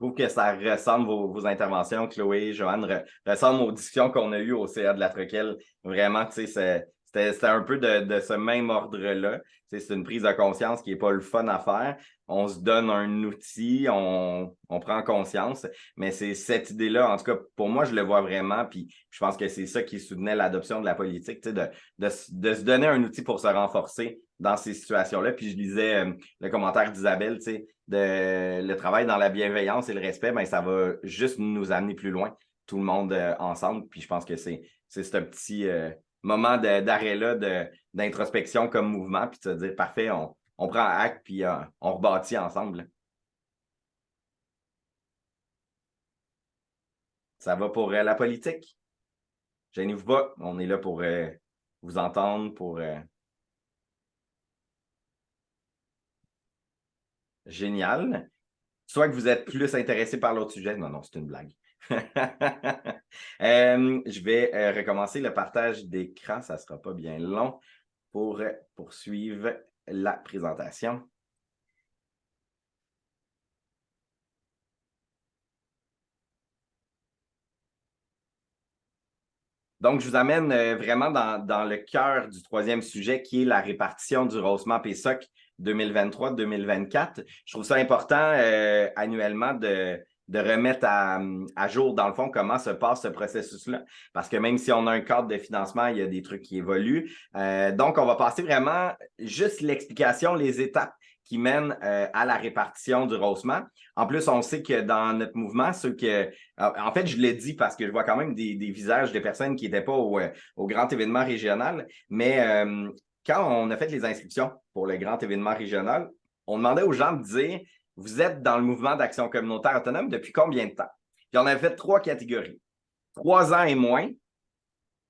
trouve que ça ressemble vos interventions, Chloé, Joanne, ressemble aux discussions qu'on a eues au CA de la Troquelle. Vraiment, tu sais, c'était un peu de ce même ordre-là. Tu sais, c'est une prise de conscience qui n'est pas le fun à faire. On se donne un outil, on prend conscience, mais c'est cette idée-là, en tout cas, pour moi, je le vois vraiment, puis je pense que c'est ça qui soutenait l'adoption de la politique, tu sais, de se donner un outil pour se renforcer dans ces situations-là. Puis je lisais le commentaire d'Isabelle, tu sais, le travail dans la bienveillance et le respect, ben, ça va juste nous amener plus loin, tout le monde ensemble. Puis je pense que c'est ce petit moment d'arrêt-là, d'introspection comme mouvement, puis de se dire, parfait, on prend acte, puis on rebâtit ensemble. Ça va pour la politique? Gênez-vous pas, on est là pour vous entendre, pour... Génial. Soit que vous êtes plus intéressé par l'autre sujet. Non, non, c'est une blague. Je vais recommencer le partage d'écran. Ça ne sera pas bien long pour poursuivre la présentation. Donc, je vous amène vraiment dans le cœur du troisième sujet qui est la répartition du Rosema PSOC 2023-2024. Je trouve ça important annuellement de remettre à jour, dans le fond, comment se passe ce processus-là. Parce que même si on a un cadre de financement, il y a des trucs qui évoluent. Donc, on va passer vraiment juste l'explication, les étapes qui mènent à la répartition du Rosema. En plus, on sait que dans notre mouvement, en fait, je l'ai dit parce que je vois quand même des visages de personnes qui n'étaient pas au grand événement régional, mais quand on a fait les inscriptions pour le grand événement régional, on demandait aux gens de dire « Vous êtes dans le mouvement d'action communautaire autonome depuis combien de temps? » Puis on avait fait 3 catégories. 3 ans et moins,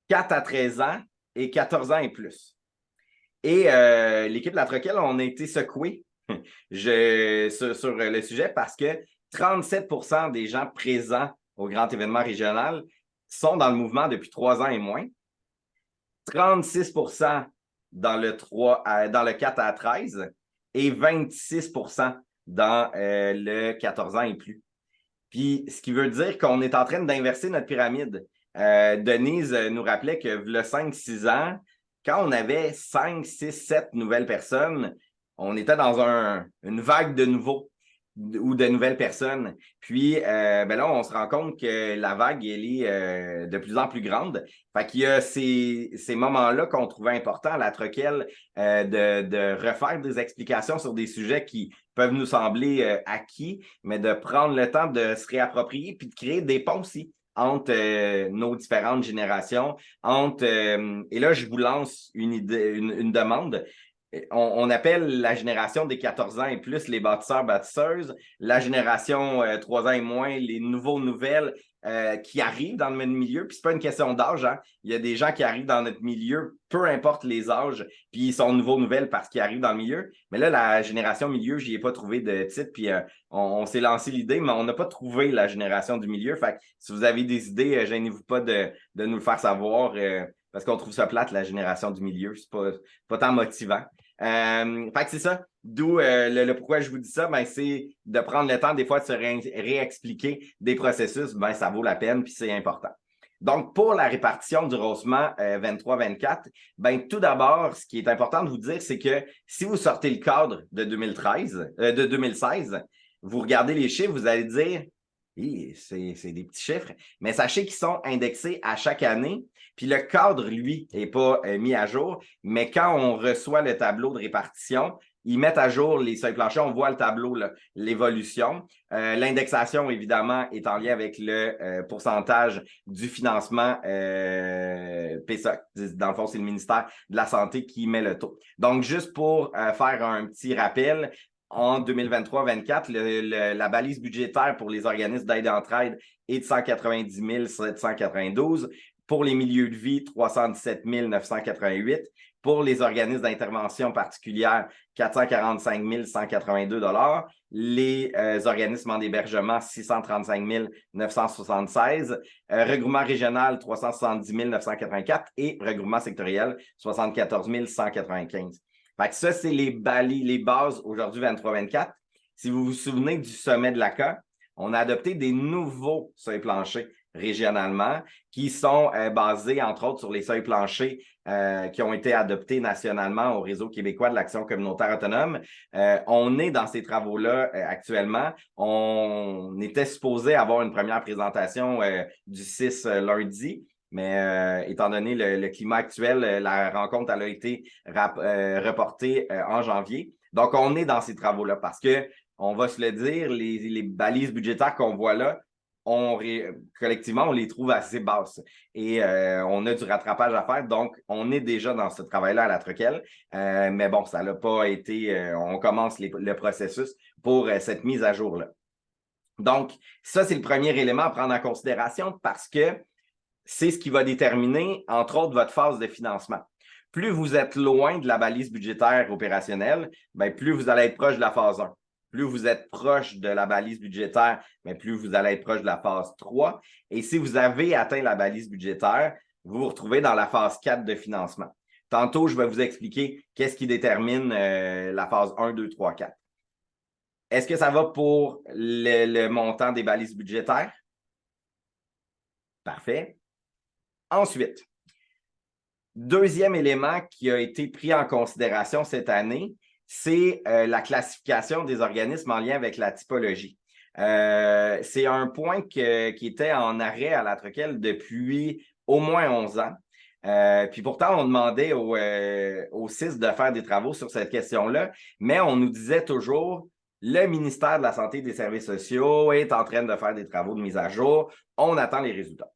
4 à 13 ans et 14 ans et plus. Et l'équipe de la Troquelle, on a été secoués sur le sujet parce que 37% des gens présents au grand événement régional sont dans le mouvement depuis 3 ans et moins. 36% dans le 4 à 13 et 26% dans le 14 ans et plus. Puis, ce qui veut dire qu'on est en train d'inverser notre pyramide. Denise nous rappelait que le 5-6 ans, quand on avait 5, 6, 7 nouvelles personnes, on était dans une vague de nouveaux ou de nouvelles personnes. Puis là, on se rend compte que la vague, elle est de plus en plus grande. Fait qu'il y a ces moments-là qu'on trouvait importants à la Troquelle de refaire des explications sur des sujets qui peuvent nous sembler acquis, mais de prendre le temps de se réapproprier puis de créer des ponts aussi entre nos différentes générations, et là, je vous lance une idée, une demande. On appelle la génération des 14 ans et plus les bâtisseurs-bâtisseuses, la génération 3 ans et moins, les nouvelles qui arrivent dans le milieu. Puis c'est pas une question d'âge, hein? Il y a des gens qui arrivent dans notre milieu, peu importe les âges, puis ils sont nouvelles parce qu'ils arrivent dans le milieu. Mais là, la génération milieu, j'y ai pas trouvé de titre, puis on s'est lancé l'idée, mais on n'a pas trouvé la génération du milieu. Fait que si vous avez des idées, gênez-vous pas de nous le faire savoir, parce qu'on trouve ça plate, la génération du milieu. C'est pas tant motivant. Fait que c'est ça. D'où le pourquoi je vous dis ça, ben, c'est de prendre le temps des fois de se réexpliquer des processus, ben, ça vaut la peine puis c'est important. Donc, pour la répartition du rehaussement 23-24, ben, tout d'abord, ce qui est important de vous dire, c'est que si vous sortez le cadre de 2016, vous regardez les chiffres, vous allez dire c'est des petits chiffres, mais sachez qu'ils sont indexés à chaque année. Puis le cadre, lui, n'est pas mis à jour, mais quand on reçoit le tableau de répartition, ils mettent à jour les seuils planchers, on voit le tableau, l'évolution. L'indexation, évidemment, est en lien avec le pourcentage du financement PSOC. Dans le fond, c'est le ministère de la Santé qui met le taux. Donc, juste pour faire un petit rappel, en 2023-24, la balise budgétaire pour les organismes d'aide et entraide est de 190 792. Pour les milieux de vie, 317 988. Pour les organismes d'intervention particulière, 445 182 $. Les organismes en hébergement, 635 976. Regroupement régional, 370 984. Et regroupement sectoriel, 74 195. Fait que ça, c'est les bases aujourd'hui 23-24. Si vous vous souvenez du sommet de l'ACA, on a adopté des nouveaux seuils planchers régionalement qui sont basés, entre autres, sur les seuils planchers qui ont été adoptés nationalement au Réseau québécois de l'action communautaire autonome. On est dans ces travaux-là actuellement. On était supposé avoir une première présentation du 6 lundi. Mais étant donné le climat actuel, la rencontre elle a été reportée en janvier. Donc, on est dans ces travaux-là parce que, on va se le dire, les balises budgétaires qu'on voit là, collectivement, on les trouve assez basses. Et on a du rattrapage à faire. Donc, on est déjà dans ce travail-là à la Troquelle. Mais bon, ça n'a pas été... on commence le processus pour cette mise à jour-là. Donc, ça, c'est le premier élément à prendre en considération parce que c'est ce qui va déterminer, entre autres, votre phase de financement. Plus vous êtes loin de la balise budgétaire opérationnelle, bien, plus vous allez être proche de la phase 1. Plus vous êtes proche de la balise budgétaire, bien, plus vous allez être proche de la phase 3. Et si vous avez atteint la balise budgétaire, vous vous retrouvez dans la phase 4 de financement. Tantôt, je vais vous expliquer qu'est-ce qui détermine la phase 1, 2, 3, 4. Est-ce que ça va pour le montant des balises budgétaires? Parfait. Ensuite, deuxième élément qui a été pris en considération cette année, c'est la classification des organismes en lien avec la typologie. C'est un point qui était en arrêt à la Troquelle depuis au moins 11 ans. Puis pourtant, on demandait au CIS de faire des travaux sur cette question-là, mais on nous disait toujours le ministère de la Santé et des Services sociaux est en train de faire des travaux de mise à jour. On attend les résultats.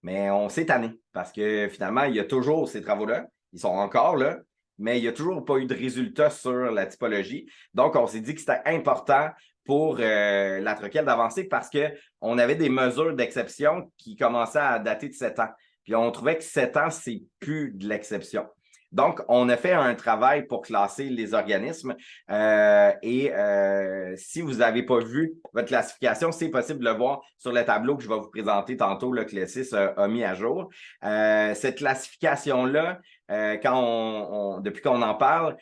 Mais on s'est tanné parce que finalement, il y a toujours ces travaux-là. Ils sont encore là, mais il n'y a toujours pas eu de résultats sur la typologie. Donc, on s'est dit que c'était important pour la Troquelle d'avancer parce qu'on avait des mesures d'exception qui commençaient à dater de 7 ans. Puis on trouvait que 7 ans, c'est plus de l'exception. Donc, on a fait un travail pour classer les organismes si vous n'avez pas vu votre classification, c'est possible de le voir sur le tableau que je vais vous présenter tantôt, là, que le CIS a mis à jour. Cette classification-là, depuis qu'on en parle,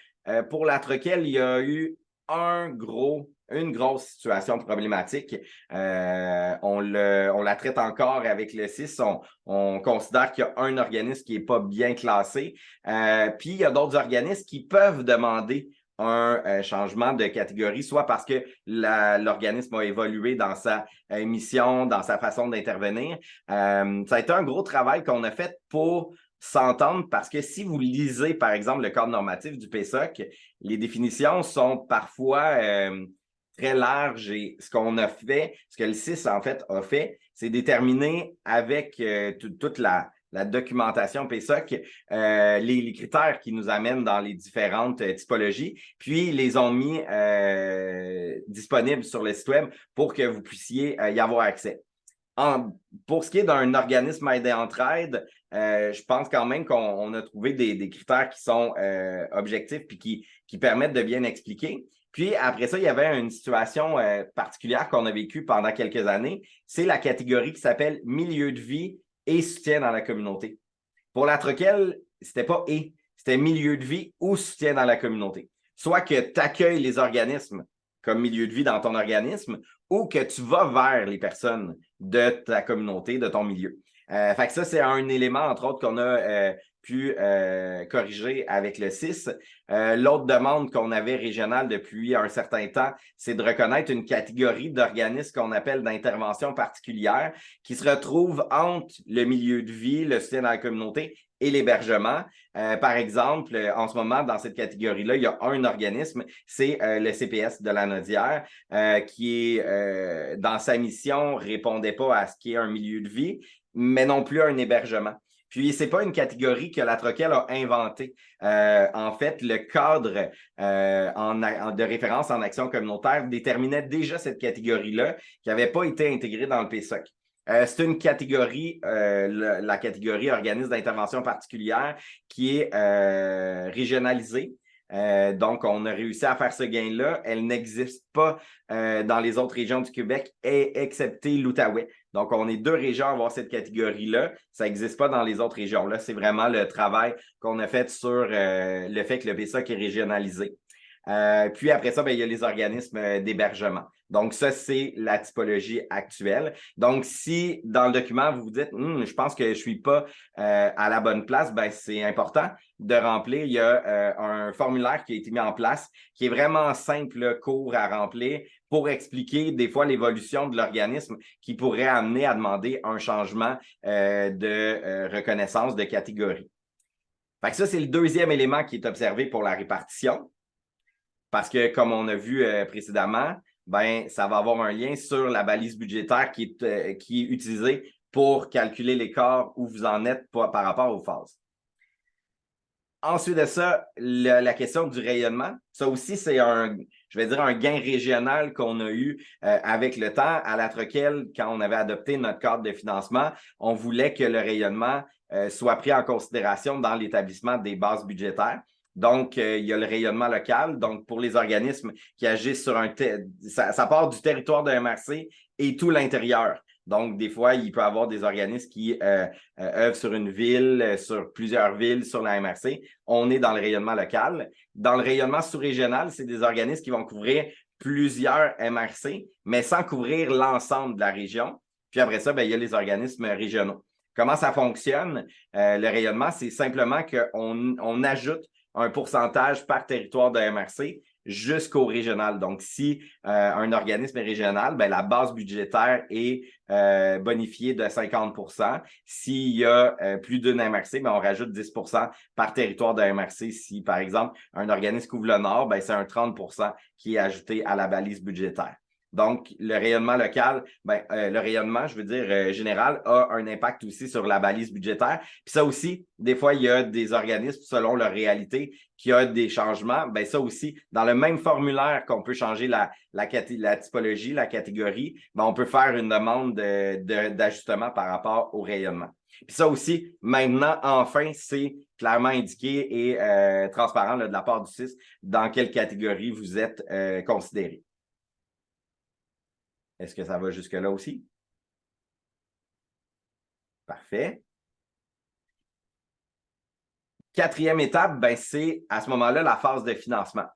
pour la troquelle, il y a eu une grosse situation problématique. On la traite encore avec le 6. On considère qu'il y a un organisme qui n'est pas bien classé. Puis, il y a d'autres organismes qui peuvent demander un changement de catégorie, soit parce que l'organisme a évolué dans sa mission, dans sa façon d'intervenir. Ça a été un gros travail qu'on a fait pour s'entendre parce que si vous lisez, par exemple, le cadre normatif du PSOC, les définitions sont parfois très larges et ce qu'on a fait, ce que le 6 en fait a fait, c'est déterminer avec toute la documentation PSOC, les critères qui nous amènent dans les différentes typologies, puis ils les ont mis disponibles sur le site web pour que vous puissiez y avoir accès. Pour ce qui est d'un organisme aidé entraide, je pense quand même qu'on a trouvé des critères qui sont objectifs puis qui permettent de bien expliquer. Puis après ça, il y avait une situation particulière qu'on a vécue pendant quelques années. C'est la catégorie qui s'appelle milieu de vie et soutien dans la communauté. Pour la troquelle, c'était pas « et », c'était milieu de vie ou soutien dans la communauté. Soit que tu accueilles les organismes comme milieu de vie dans ton organisme ou que tu vas vers les personnes de ta communauté, de ton milieu. Fait que ça, c'est un élément, entre autres, qu'on a pu corriger avec le 6. L'autre demande qu'on avait régionale depuis un certain temps, c'est de reconnaître une catégorie d'organismes qu'on appelle d'intervention particulière qui se retrouve entre le milieu de vie, le soutien dans la communauté et l'hébergement. Par exemple, en ce moment, dans cette catégorie-là, il y a un organisme, c'est le CPS de la Nodière, qui est dans sa mission, répondait pas à ce qui est un milieu de vie, mais non plus un hébergement. Puis, ce n'est pas une catégorie que la Troquelle a inventée. En fait, le cadre de référence en action communautaire déterminait déjà cette catégorie-là qui n'avait pas été intégrée dans le PSOC. C'est une catégorie, la catégorie organisme d'intervention particulière qui est régionalisée. Donc, on a réussi à faire ce gain-là. Elle n'existe pas dans les autres régions du Québec, excepté l'Outaouais. Donc, on est 2 régions à avoir cette catégorie-là. Ça n'existe pas dans les autres régions. Là, c'est vraiment le travail qu'on a fait sur le fait que le PSOC est régionalisé. Puis après ça, il y a les organismes d'hébergement. Donc, ça, c'est la typologie actuelle. Donc, si dans le document, vous vous dites je pense que je ne suis pas à la bonne place, c'est important de remplir. Il y a un formulaire qui a été mis en place qui est vraiment simple, court à remplir pour expliquer des fois l'évolution de l'organisme qui pourrait amener à demander un changement de reconnaissance de catégorie. Fait que ça, c'est le deuxième élément qui est observé pour la répartition. Parce que, comme on a vu précédemment, ça va avoir un lien sur la balise budgétaire qui est utilisée pour calculer l'écart où vous en êtes par rapport aux phases. Ensuite de ça, la question du rayonnement, ça aussi, c'est un gain régional qu'on a eu avec le temps, à la Troquelle, quand on avait adopté notre cadre de financement, on voulait que le rayonnement soit pris en considération dans l'établissement des bases budgétaires. Donc, il y a le rayonnement local. Donc, pour les organismes qui agissent sur ça part du territoire de MRC et tout l'intérieur. Donc, des fois, il peut y avoir des organismes qui œuvrent sur une ville, sur plusieurs villes, sur la MRC. On est dans le rayonnement local. Dans le rayonnement sous-régional, c'est des organismes qui vont couvrir plusieurs MRC, mais sans couvrir l'ensemble de la région. Puis après ça, il y a les organismes régionaux. Comment ça fonctionne? Le rayonnement, c'est simplement qu'on ajoute un pourcentage par territoire de MRC jusqu'au régional. Donc, si un organisme est régional, la base budgétaire est bonifiée de 50 %. S'il y a plus d'une MRC, on rajoute 10 % par territoire de MRC. Si, par exemple, un organisme couvre le Nord, c'est un 30 % qui est ajouté à la balise budgétaire. Donc, le rayonnement local, le rayonnement, général, a un impact aussi sur la balise budgétaire. Puis ça aussi, des fois, il y a des organismes, selon leur réalité, qui a des changements. Ça aussi, dans le même formulaire qu'on peut changer la typologie, la catégorie, on peut faire une demande d'ajustement par rapport au rayonnement. Puis ça aussi, maintenant, enfin, c'est clairement indiqué et transparent de la part du 6 dans quelle catégorie vous êtes considéré. Est-ce que ça va jusque-là aussi? Parfait. Quatrième étape, ben, c'est à ce moment-là la phase de financement.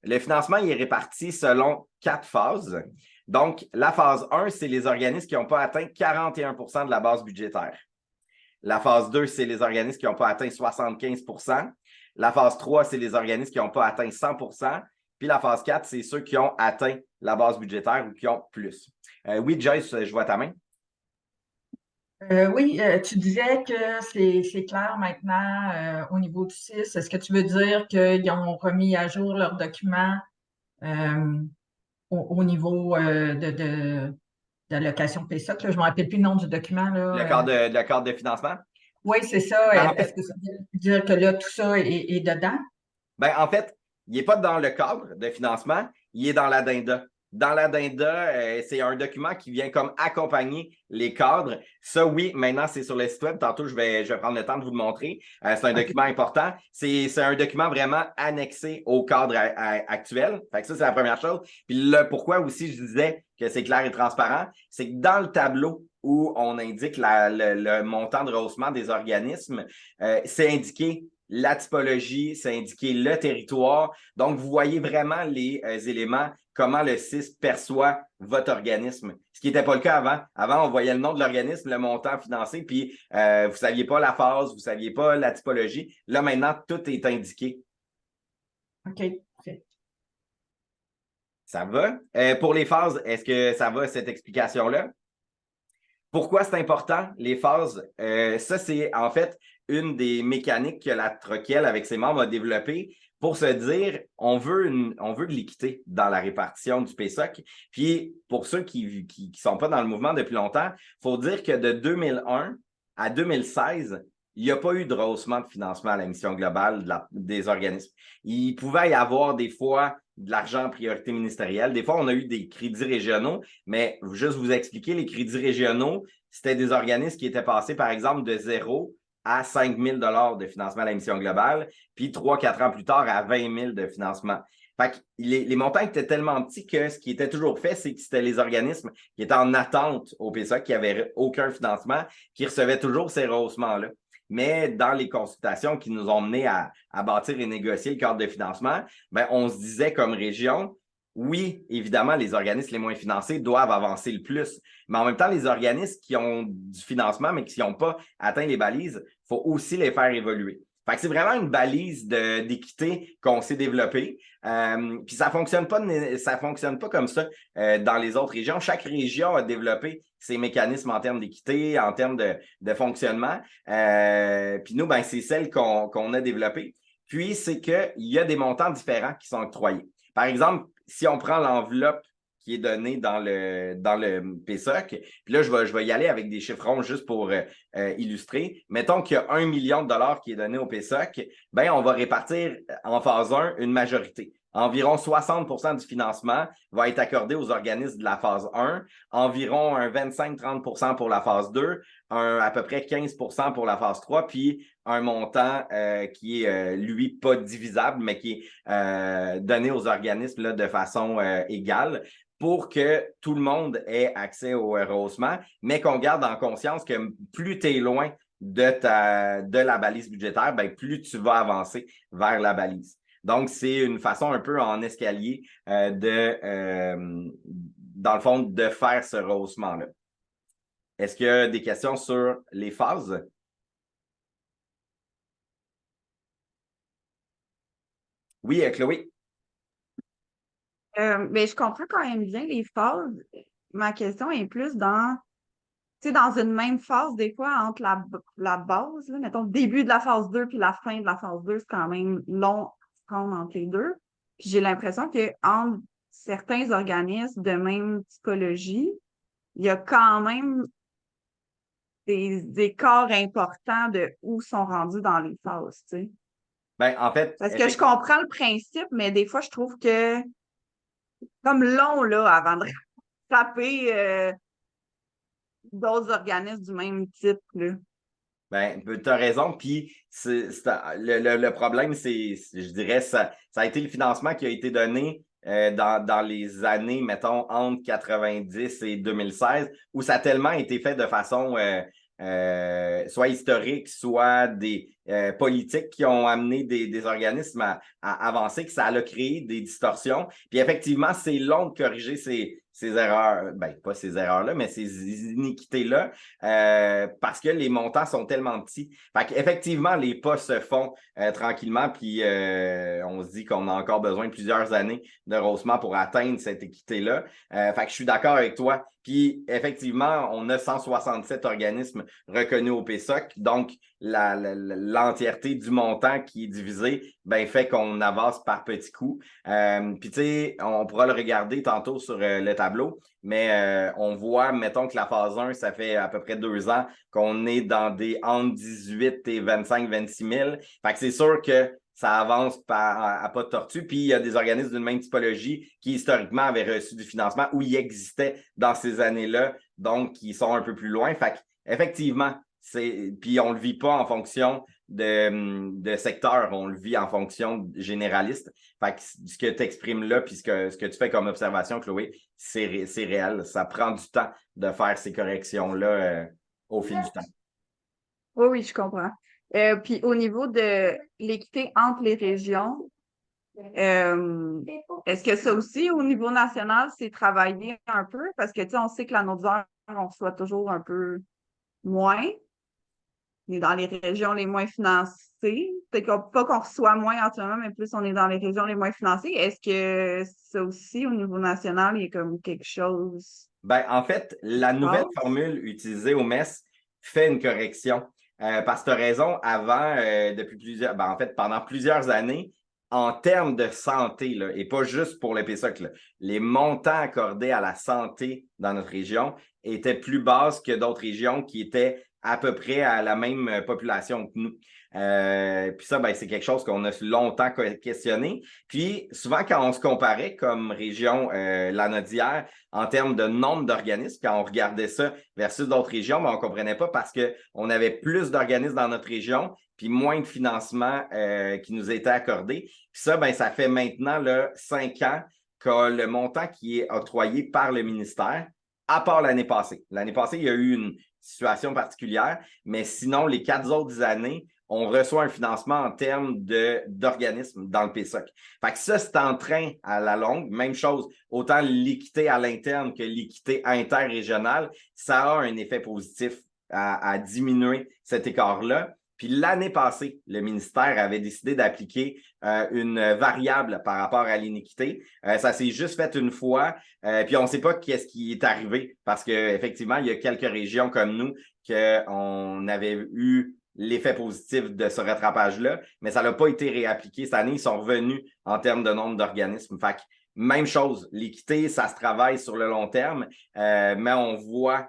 Le financement, il est réparti selon 4 phases. Donc, la phase 1, c'est les organismes qui n'ont pas atteint 41 de la base budgétaire. La phase 2, c'est les organismes qui n'ont pas atteint 75 La phase 3, c'est les organismes qui n'ont pas atteint 100 Puis la phase 4, c'est ceux qui ont atteint la base budgétaire ou qui ont plus. Oui, Joyce, je vois ta main. Oui, tu disais que c'est clair maintenant au niveau du CIS. Est-ce que tu veux dire qu'ils ont remis à jour leurs documents au niveau de l'allocation PSOC? Là? Je ne me rappelle plus le nom du document. Là, Le cadre de financement? Oui, c'est ça. Ben, en Est-ce que ça veut dire que là, tout ça est dedans? Ben, en fait, il n'est pas dans le cadre de financement, il est dans l'addenda. Dans l'addenda, c'est un document qui vient comme accompagner les cadres. Ça, oui, maintenant, c'est sur le site web. Tantôt, je vais prendre le temps de vous le montrer. C'est un document important. C'est un document vraiment annexé au cadre actuel. Fait que ça, c'est la première chose. Puis là, pourquoi aussi je disais que c'est clair et transparent, c'est que dans le tableau où on indique le montant de rehaussement des organismes, c'est indiqué la typologie, c'est indiqué le territoire. Donc, vous voyez vraiment les éléments, comment le CIS perçoit votre organisme. Ce qui n'était pas le cas avant. Avant, on voyait le nom de l'organisme, le montant financé, puis vous ne saviez pas la phase, vous ne saviez pas la typologie. Là, maintenant, tout est indiqué. OK. Ça va? Pour les phases, est-ce que ça va, cette explication-là? Pourquoi c'est important, les phases? Ça, c'est en fait une des mécaniques que la Troquel, avec ses membres, a développée pour se dire on veut de l'équité dans la répartition du PSOC. Puis, pour ceux qui ne sont pas dans le mouvement depuis longtemps, il faut dire que de 2001 à 2016, il n'y a pas eu de rehaussement de financement à la mission globale des organismes. Il pouvait y avoir des fois de l'argent en priorité ministérielle. Des fois, on a eu des crédits régionaux, mais juste vous expliquer, les crédits régionaux, c'était des organismes qui étaient passés, par exemple, de 0 à 5 000 $ de financement à la mission globale, puis 3-4 ans plus tard, à 20 000 de financement. Fait que les montants étaient tellement petits que ce qui était toujours fait, c'est que c'était les organismes qui étaient en attente au PSA, qui n'avaient aucun financement, qui recevaient toujours ces rehaussements-là. Mais dans les consultations qui nous ont menés à bâtir et négocier le cadre de financement, ben, on se disait comme région, oui, évidemment, les organismes les moins financés doivent avancer le plus. Mais en même temps, les organismes qui ont du financement, mais qui n'ont pas atteint les balises, il faut aussi les faire évoluer. Fait que c'est vraiment une balise d'équité qu'on s'est développée. Puis ça fonctionne pas comme ça dans les autres régions. Chaque région a développé ses mécanismes en termes d'équité, en termes de fonctionnement. Puis nous, ben, c'est celle qu'on a développée. Puis c'est qu'il y a des montants différents qui sont octroyés. Par exemple, si on prend l'enveloppe qui est donnée dans le PSOC, puis là, je vais y aller avec des chiffrons juste pour illustrer. Mettons qu'il y a 1 million de dollars qui est donné au PSOC, ben on va répartir en phase 1 une majorité. Environ 60 du financement va être accordé aux organismes de la phase 1, environ un 25-30 pour la phase 2, à peu près 15 pour la phase 3, puis un montant qui est, lui, pas divisable, mais qui est donné aux organismes là, de façon égale pour que tout le monde ait accès au rehaussement, mais qu'on garde en conscience que plus tu es loin de la balise budgétaire, ben, plus tu vas avancer vers la balise. Donc, c'est une façon un peu en escalier dans le fond, de faire ce rehaussement-là. Est-ce qu'il y a des questions sur les phases? Oui, Chloé. Mais je comprends quand même bien les phases. Ma question est plus dans, tu sais, dans une même phase, des fois, entre la base, là, mettons, le début de la phase 2 puis la fin de la phase 2, c'est quand même long à prendre entre les deux. Puis j'ai l'impression que entre certains organismes de même typologie, il y a quand même des écarts importants de où sont rendus dans les phases, tu sais. Ben, en fait, Parce que je comprends le principe, mais des fois, je trouve que comme long, là, avant de frapper d'autres organismes du même type, là. Ben, tu as raison. Puis le problème, je dirais, ça a été le financement qui a été donné dans les années, mettons, entre 90 et 2016, où ça a tellement été fait de façon soit historique, soit politiques qui ont amené des organismes à avancer, que ça a créé des distorsions. Puis effectivement, c'est long de corriger ces erreurs, ben pas ces erreurs-là, mais ces iniquités-là, parce que les montants sont tellement petits. Fait qu'effectivement, les pas se font tranquillement, puis on se dit qu'on a encore besoin de plusieurs années de rehaussement pour atteindre cette équité-là. Fait que je suis d'accord avec toi. Puis effectivement, on a 167 organismes reconnus au PSOC, donc l'entièreté du montant qui est divisé ben, fait qu'on avance par petits coups. Puis tu sais, on pourra le regarder tantôt sur le tableau, mais on voit, mettons que la phase 1, ça fait à peu près 2 ans qu'on est dans des entre 18 et 25-26 000. Fait que c'est sûr que ça avance à pas de tortue. Puis il y a des organismes d'une même typologie qui historiquement avaient reçu du financement ou y existaient dans ces années-là, donc qui sont un peu plus loin. Fait qu'effectivement, puis on ne le vit pas en fonction de secteur, on le vit en fonction généraliste. Fait que ce que tu exprimes là, puis ce que tu fais comme observation, Chloé, c'est réel. Ça prend du temps de faire ces corrections-là au fil du temps. Oui, oui, je comprends. Puis au niveau de l'équité entre les régions, est-ce que ça aussi, au niveau national, c'est travaillé un peu? Parce que, tu sais, on sait que la Nord-Duère, on reçoit toujours un peu moins. On est dans les régions les moins financées. Peut-être pas qu'on reçoit moins en ce moment, mais plus on est dans les régions les moins financées. Est-ce que ça aussi, au niveau national, il y a comme quelque chose? Ben, en fait, la nouvelle formule utilisée au MES fait une correction. Parce que tu as raison, avant, en fait, pendant plusieurs années, en termes de santé, là, et pas juste pour le PSOC, là, les montants accordés à la santé dans notre région étaient plus basses que d'autres régions qui étaient à peu près à la même population que nous. Puis ça, ben, c'est quelque chose qu'on a longtemps questionné. Puis souvent, quand on se comparait comme région Lanaudière en termes de nombre d'organismes, quand on regardait ça versus d'autres régions, ben, on ne comprenait pas parce qu'on avait plus d'organismes dans notre région, puis moins de financement qui nous était accordé. Puis ça, ben, ça fait maintenant là, 5 ans que le montant qui est octroyé par le ministère, à part l'année passée. L'année passée, il y a eu une situation particulière, mais sinon, les 4 autres années, on reçoit un financement en termes d'organismes dans le PSOC. Fait que ça, c'est en train à la longue. Même chose, autant l'équité à l'interne que l'équité interrégionale, ça a un effet positif à diminuer cet écart-là. Puis l'année passée, le ministère avait décidé d'appliquer une variable par rapport à l'iniquité. Ça s'est juste fait une fois, puis on ne sait pas qu'est-ce qui est arrivé parce qu'effectivement, il y a quelques régions comme nous qu'on avait eu l'effet positif de ce rattrapage-là, mais ça n'a pas été réappliqué cette année. Ils sont revenus en termes de nombre d'organismes. Fait que, même chose, l'équité, ça se travaille sur le long terme, mais on voit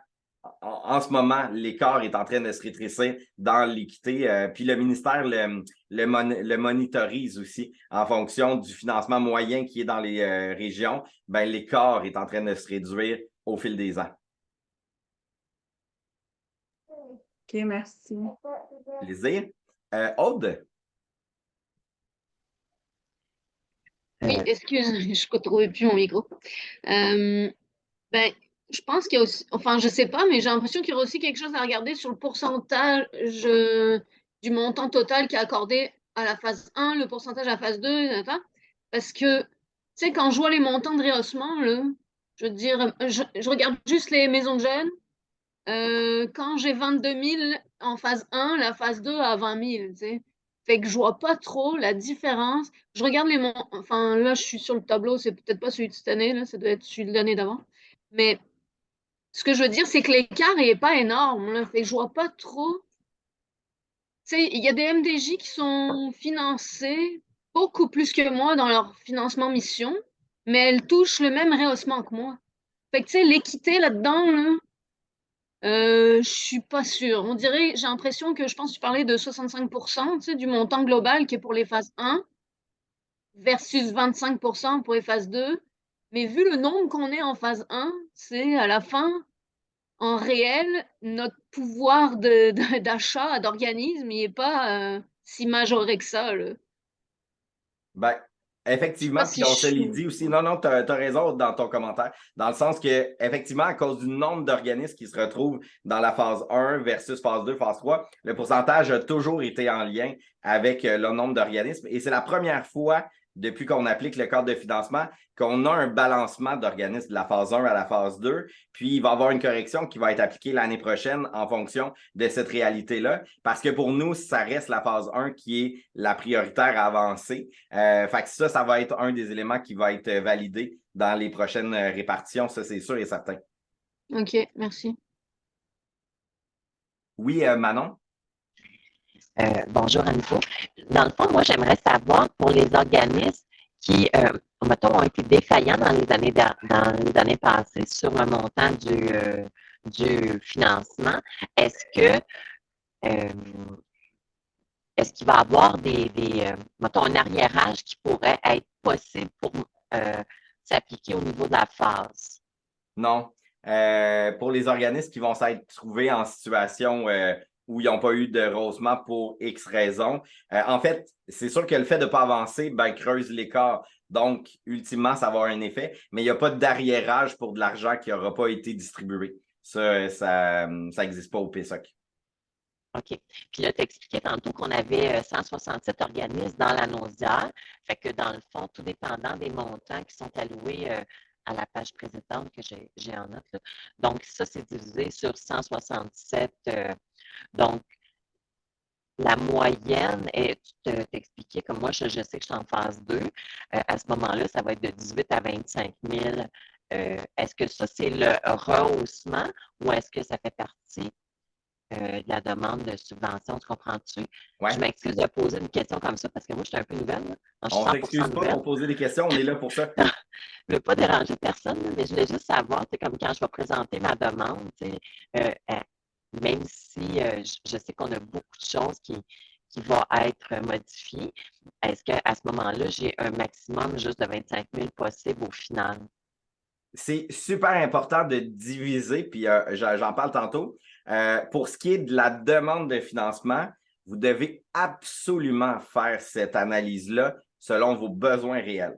en ce moment, l'écart est en train de se rétrécir dans l'équité. Puis le ministère le monitorise aussi en fonction du financement moyen qui est dans les régions. Ben, l'écart est en train de se réduire au fil des ans. OK, merci. Plaisir. Aude? Oui, excuse, je ne trouvais plus mon micro. Ben, je pense qu'il y a aussi, enfin, je sais pas, mais j'ai l'impression qu'il y aura aussi quelque chose à regarder sur le pourcentage du montant total qui est accordé à la phase 1, le pourcentage à la phase 2, etc. Parce que, tu sais, quand je vois les montants de rehaussement, là, je veux dire, je regarde juste les maisons de jeunes. Quand j'ai 22 000 en phase 1, la phase 2 à 20 000, tu sais. Fait que je vois pas trop la différence. Je regarde les montants, enfin, là, je suis sur le tableau, c'est peut-être pas celui de cette année, là, ça doit être celui de l'année d'avant. Mais ce que je veux dire, c'est que l'écart n'est pas énorme, là. Fait que je vois pas trop. Tu sais, il y a des MDJ qui sont financés beaucoup plus que moi dans leur financement mission, mais elles touchent le même rehaussement que moi. Fait que, tu sais, l'équité là-dedans, là, je suis pas sûre. On dirait, j'ai l'impression que je pense que tu parlais de 65%, tu sais, du montant global qui est pour les phases 1 versus 25% pour les phases 2. Mais vu le nombre qu'on est en phase 1, c'est à la fin, en réel, notre pouvoir d'achat d'organisme, il n'est pas si majoré que ça, là. Ben, Effectivement, si puis on se je l'est suis. dit aussi. Non, non, tu as raison dans ton commentaire. Dans le sens que, effectivement, à cause du nombre d'organismes qui se retrouvent dans la phase 1 versus phase 2, phase 3, le pourcentage a toujours été en lien avec le nombre d'organismes. Et c'est la première fois depuis qu'on applique le cadre de financement qu'on a un balancement d'organismes de la phase 1 à la phase 2. Puis, il va y avoir une correction qui va être appliquée l'année prochaine en fonction de cette réalité-là. Parce que pour nous, ça reste la phase 1 qui est la prioritaire à avancer. Fait que ça va être un des éléments qui va être validé dans les prochaines répartitions. Ça, c'est sûr et certain. Ok, merci. Oui, Manon? Bonjour à nouveau. Dans le fond, moi, j'aimerais savoir pour les organismes qui, mettons, ont été défaillants dans les années passées sur le montant du financement, est-ce que est-ce qu'il va y avoir mettons, un arriérage qui pourrait être possible pour s'appliquer au niveau de la phase? Non. Pour les organismes qui vont s'être trouvés en situation où ils n'ont pas eu de rehaussement pour X raisons, en fait, c'est sûr que le fait de ne pas avancer creuse l'écart. Donc, ultimement, ça va avoir un effet, mais il n'y a pas d'arriérage pour de l'argent qui n'aura pas été distribué. Ça n'existe pas au PSOC. OK. Puis là, tu expliquais tantôt qu'on avait 167 organismes dans la nausière. Fait que dans le fond, tout dépendant des montants qui sont alloués à la page précédente que j'ai en note, là. Donc, ça, c'est divisé sur 167. Donc, la moyenne, et tu t'expliquais, comme moi, je sais que je suis en phase 2. À ce moment-là, ça va être de 18 à 25 000. Est-ce que ça, c'est le rehaussement ou est-ce que ça fait partie de la demande de subvention, tu comprends-tu? Ouais. Je m'excuse de poser une question comme ça parce que moi, je suis un peu nouvelle. Là. Donc, On ne s'excuse pas pour poser des questions, on est là pour ça. Je ne veux pas déranger personne, mais je voulais juste savoir, comme quand je vais présenter ma demande, même si je sais qu'on a beaucoup de choses qui vont être modifiées, est-ce qu'à ce moment-là, j'ai un maximum juste de 25 000 possible au final? C'est super important de diviser, puis j'en parle tantôt. Pour ce qui est de la demande de financement, vous devez absolument faire cette analyse-là selon vos besoins réels.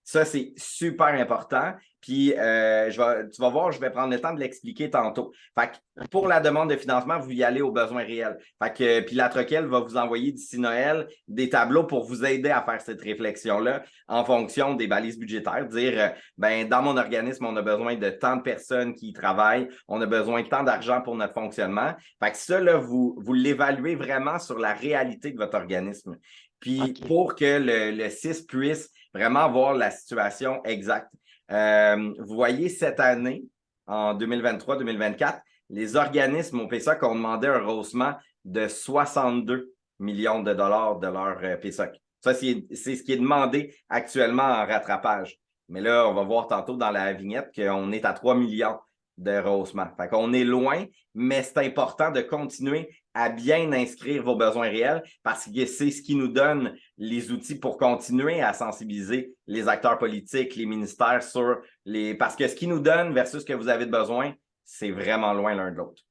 Ça, c'est super important. Puis, tu vas voir, je vais prendre le temps de l'expliquer tantôt. Fait que pour la demande de financement, vous y allez aux besoins réels. Fait que, puis la Troquelle va vous envoyer d'ici Noël des tableaux pour vous aider à faire cette réflexion-là en fonction des balises budgétaires. Dire, dans mon organisme, on a besoin de tant de personnes qui y travaillent, on a besoin de tant d'argent pour notre fonctionnement. Fait que ça, là, vous l'évaluez vraiment sur la réalité de votre organisme. Puis, pour que le CIS puisse vraiment voir la situation exacte. Vous voyez, cette année, en 2023-2024, les organismes au PSOC ont demandé un rehaussement de 62 millions de dollars de leur PSOC. Ça, c'est ce qui est demandé actuellement en rattrapage. Mais là, on va voir tantôt dans la vignette qu'on est à 3 millions de rehaussement. Fait qu'on est loin, mais c'est important de continuer à bien inscrire vos besoins réels parce que c'est ce qui nous donne les outils pour continuer à sensibiliser les acteurs politiques, les ministères sur les... Parce que ce qui nous donne versus ce que vous avez de besoin, c'est vraiment loin l'un de l'autre.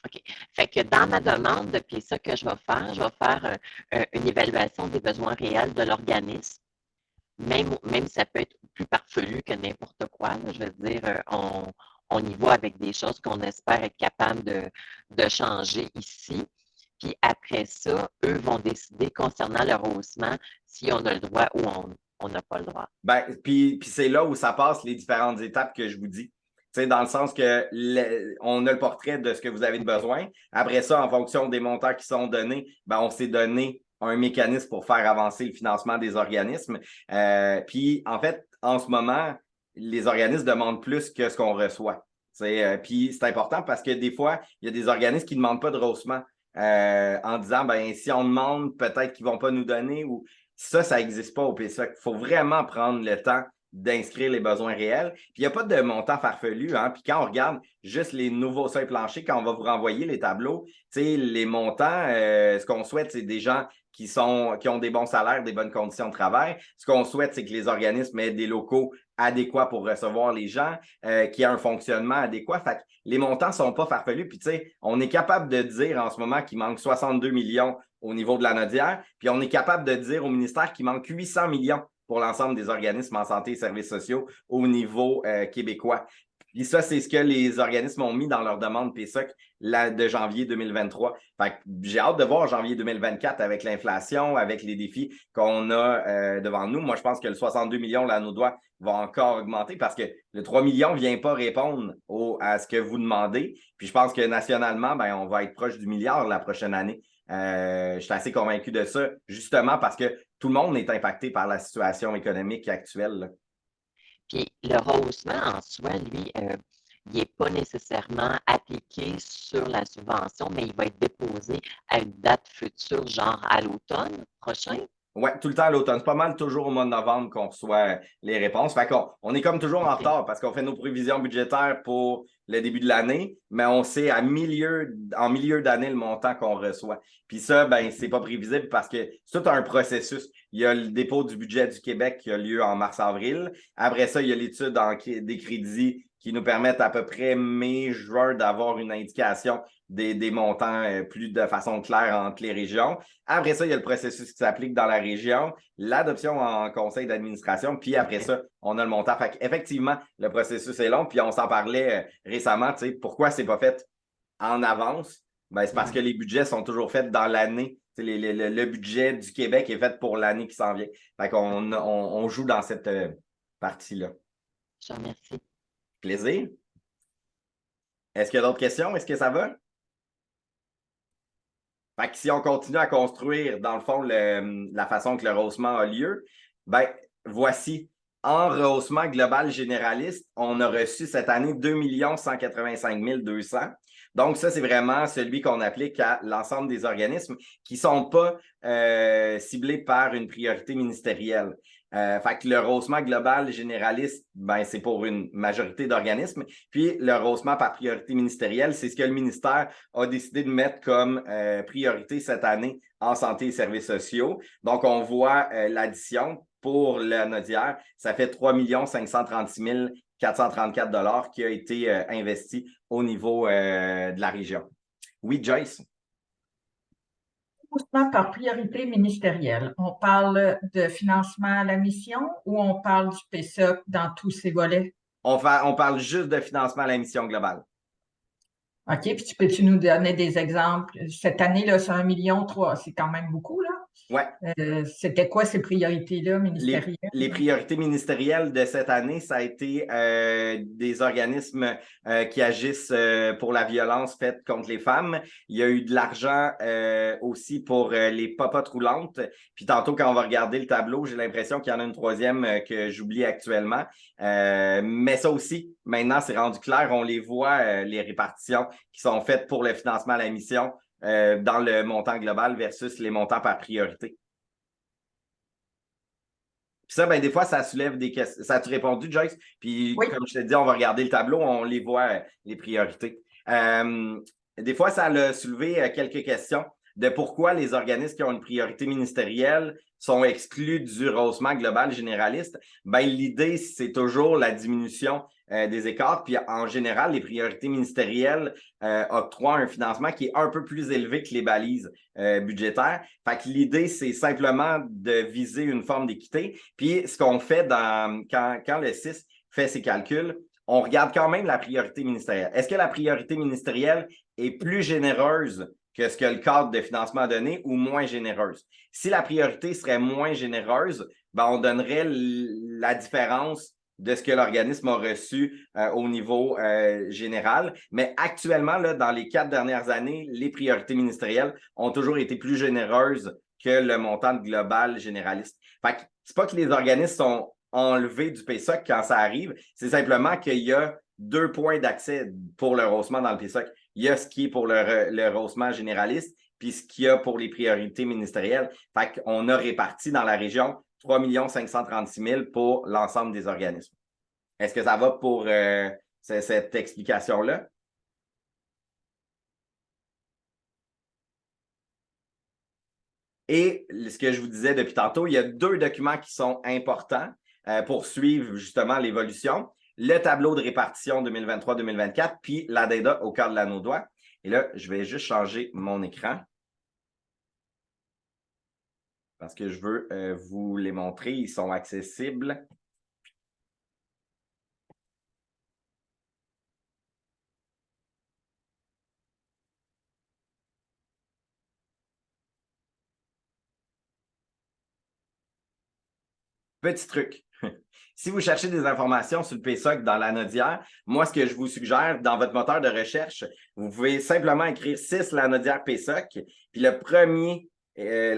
OK. Fait que dans ma demande de PSA que je vais faire une évaluation des besoins réels de l'organisme. Même si ça peut être plus farfelu que n'importe quoi, là, je veux dire, on y va avec des choses qu'on espère être capable de changer ici. Puis après ça, eux vont décider concernant le rehaussement si on a le droit ou on n'a pas le droit. Puis c'est là où ça passe les différentes étapes que je vous dis. T'sais, dans le sens que on a le portrait de ce que vous avez de besoin. Après ça, en fonction des montants qui sont donnés, on s'est donné un mécanisme pour faire avancer le financement des organismes. Puis, en fait, en ce moment, les organismes demandent plus que ce qu'on reçoit. Puis, c'est important parce que des fois, il y a des organismes qui ne demandent pas de rehaussement en disant, si on demande, peut-être qu'ils ne vont pas nous donner ou ça n'existe pas au PSOC. Il faut vraiment prendre le temps d'inscrire les besoins réels. Puis il n'y a pas de montant farfelu, hein. Puis quand on regarde juste les nouveaux seuils planchers, quand on va vous renvoyer les tableaux, les montants, ce qu'on souhaite, c'est des gens qui ont des bons salaires, des bonnes conditions de travail. Ce qu'on souhaite, c'est que les organismes aient des locaux adéquats pour recevoir les gens, qu'il y ait un fonctionnement adéquat. Fait que les montants ne sont pas farfelus. Puis, on est capable de dire en ce moment qu'il manque 62 millions au niveau de la Nodière, puis on est capable de dire au ministère qu'il manque 800 millions pour l'ensemble des organismes en santé et services sociaux au niveau québécois. Puis ça, c'est ce que les organismes ont mis dans leur demande PSOC de janvier 2023. Fait que j'ai hâte de voir janvier 2024 avec l'inflation, avec les défis qu'on a devant nous. Moi, je pense que le 62 millions, là, nos doigts va encore augmenter parce que le 3 millions ne vient pas répondre à ce que vous demandez. Puis je pense que nationalement, ben, on va être proche du milliard la prochaine année. Je suis assez convaincu de ça, justement parce que tout le monde est impacté par la situation économique actuelle, là. Puis le rehaussement en soi, lui, il n'est pas nécessairement appliqué sur la subvention, mais il va être déposé à une date future, genre à l'automne prochain. Oui, tout le temps à l'automne. C'est pas mal toujours au mois de novembre qu'on reçoit les réponses. Fait qu'on est comme toujours en retard parce qu'on fait nos prévisions budgétaires pour le début de l'année, mais on sait en milieu d'année le montant qu'on reçoit. Puis ça, ben, c'est pas prévisible parce que c'est tout un processus. Il y a le dépôt du budget du Québec qui a lieu en mars-avril. Après ça, il y a l'étude des crédits qui nous permettent à peu près mai-juin d'avoir une indication des montants plus de façon claire entre les régions. Après ça, il y a le processus qui s'applique dans la région, l'adoption en conseil d'administration, puis après ça, on a le montant. Fait qu'effectivement, le processus est long, puis on s'en parlait récemment, tu sais, pourquoi c'est pas fait en avance? Ben, c'est parce que les budgets sont toujours faits dans l'année. Le budget du Québec est fait pour l'année qui s'en vient. Fait qu'on joue dans cette partie-là. Je te remercie. Plaisir. Est-ce qu'il y a d'autres questions? Est-ce que ça va? Fait que si on continue à construire, dans le fond, la façon que le rehaussement a lieu, ben voici. En rehaussement global généraliste, on a reçu cette année 2 185 200. Donc, ça, c'est vraiment celui qu'on applique à l'ensemble des organismes qui ne sont pas ciblés par une priorité ministérielle. Fait que le rehaussement global généraliste, ben, c'est pour une majorité d'organismes. Puis le rehaussement par priorité ministérielle, c'est ce que le ministère a décidé de mettre comme priorité cette année en santé et services sociaux. Donc, on voit l'addition pour la Nodière, ça fait 3 536 434 qui a été investi au niveau de la région. Oui, Joyce? Rehaussement par priorité ministérielle. On parle de financement à la mission ou on parle du PSOC dans tous ses volets? On parle juste de financement à la mission globale. OK, puis peux-tu nous donner des exemples? Cette année, là, c'est 1,3 million, c'est quand même beaucoup, là. Ouais. C'était quoi ces priorités-là ministérielles? Les priorités ministérielles de cette année, ça a été des organismes qui agissent pour la violence faite contre les femmes. Il y a eu de l'argent aussi pour les popotes roulantes. Puis tantôt, quand on va regarder le tableau, j'ai l'impression qu'il y en a une troisième que j'oublie actuellement. Mais ça aussi, maintenant, c'est rendu clair. On les voit, les répartitions qui sont faites pour le financement à la mission dans le montant global versus les montants par priorité. Puis ça, ben, des fois, ça soulève des questions. Ça a-tu répondu, Joyce? Puis, oui. Comme je te dis, on va regarder le tableau, on les voit, les priorités. Des fois, ça a soulevé quelques questions de pourquoi les organismes qui ont une priorité ministérielle sont exclus du rehaussement global généraliste. Ben, l'idée, c'est toujours la diminution des écarts. Puis en général, les priorités ministérielles octroient un financement qui est un peu plus élevé que les balises budgétaires. Fait que l'idée, c'est simplement de viser une forme d'équité. Puis ce qu'on fait quand le CIS fait ses calculs, on regarde quand même la priorité ministérielle. Est-ce que la priorité ministérielle est plus généreuse que ce que le cadre de financement a donné ou moins généreuse? Si la priorité serait moins généreuse, ben on donnerait la différence de ce que l'organisme a reçu au niveau général. Mais actuellement, là, dans les 4 dernières années, les priorités ministérielles ont toujours été plus généreuses que le montant global généraliste. Fait que c'est pas que les organismes sont enlevés du PSOC quand ça arrive, c'est simplement qu'il y a 2 points d'accès pour le rehaussement dans le PSOC. Il y a ce qui est pour le rehaussement généraliste, puis ce qu'il y a pour les priorités ministérielles. Fait qu'on a réparti dans la région 3 536 000 pour l'ensemble des organismes. Est-ce que ça va pour cette explication-là? Et ce que je vous disais depuis tantôt, il y a 2 documents qui sont importants pour suivre justement l'évolution. Le tableau de répartition 2023-2024, puis l'addenda au cadre de l'anneau doigt. Et là, je vais juste changer mon écran parce que je veux vous les montrer. Ils sont accessibles. Petit truc. Si vous cherchez des informations sur le PSOC dans l'anodière, moi, ce que je vous suggère dans votre moteur de recherche, vous pouvez simplement écrire 6 l'anodière PSOC. Puis la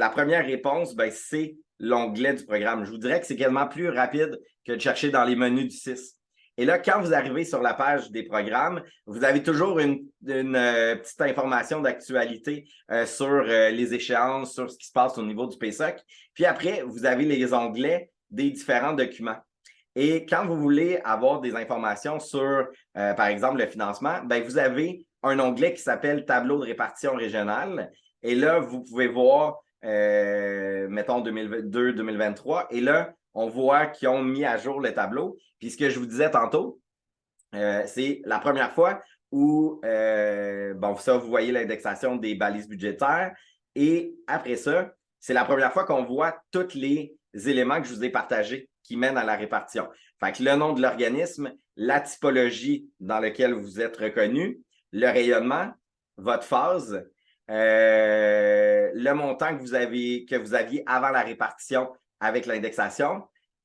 première réponse, ben, c'est l'onglet du programme. Je vous dirais que c'est quasiment plus rapide que de chercher dans les menus du 6. Et là, quand vous arrivez sur la page des programmes, vous avez toujours une petite information d'actualité sur les échéances, sur ce qui se passe au niveau du PSOC. Puis après, vous avez les onglets des différents documents. Et quand vous voulez avoir des informations sur, par exemple, le financement, ben, vous avez un onglet qui s'appelle Tableau de répartition régionale. Et là, vous pouvez voir, mettons, 2022-2023. Et là, on voit qu'ils ont mis à jour le tableau. Puis ce que je vous disais tantôt, c'est la première fois où, bon, ça, vous voyez l'indexation des balises budgétaires. Et après ça, c'est la première fois qu'on voit tous les éléments que je vous ai partagés qui mènent à la répartition. Fait que le nom de l'organisme, la typologie dans laquelle vous êtes reconnu, le rayonnement, votre phase, le montant que vous aviez avant la répartition avec l'indexation.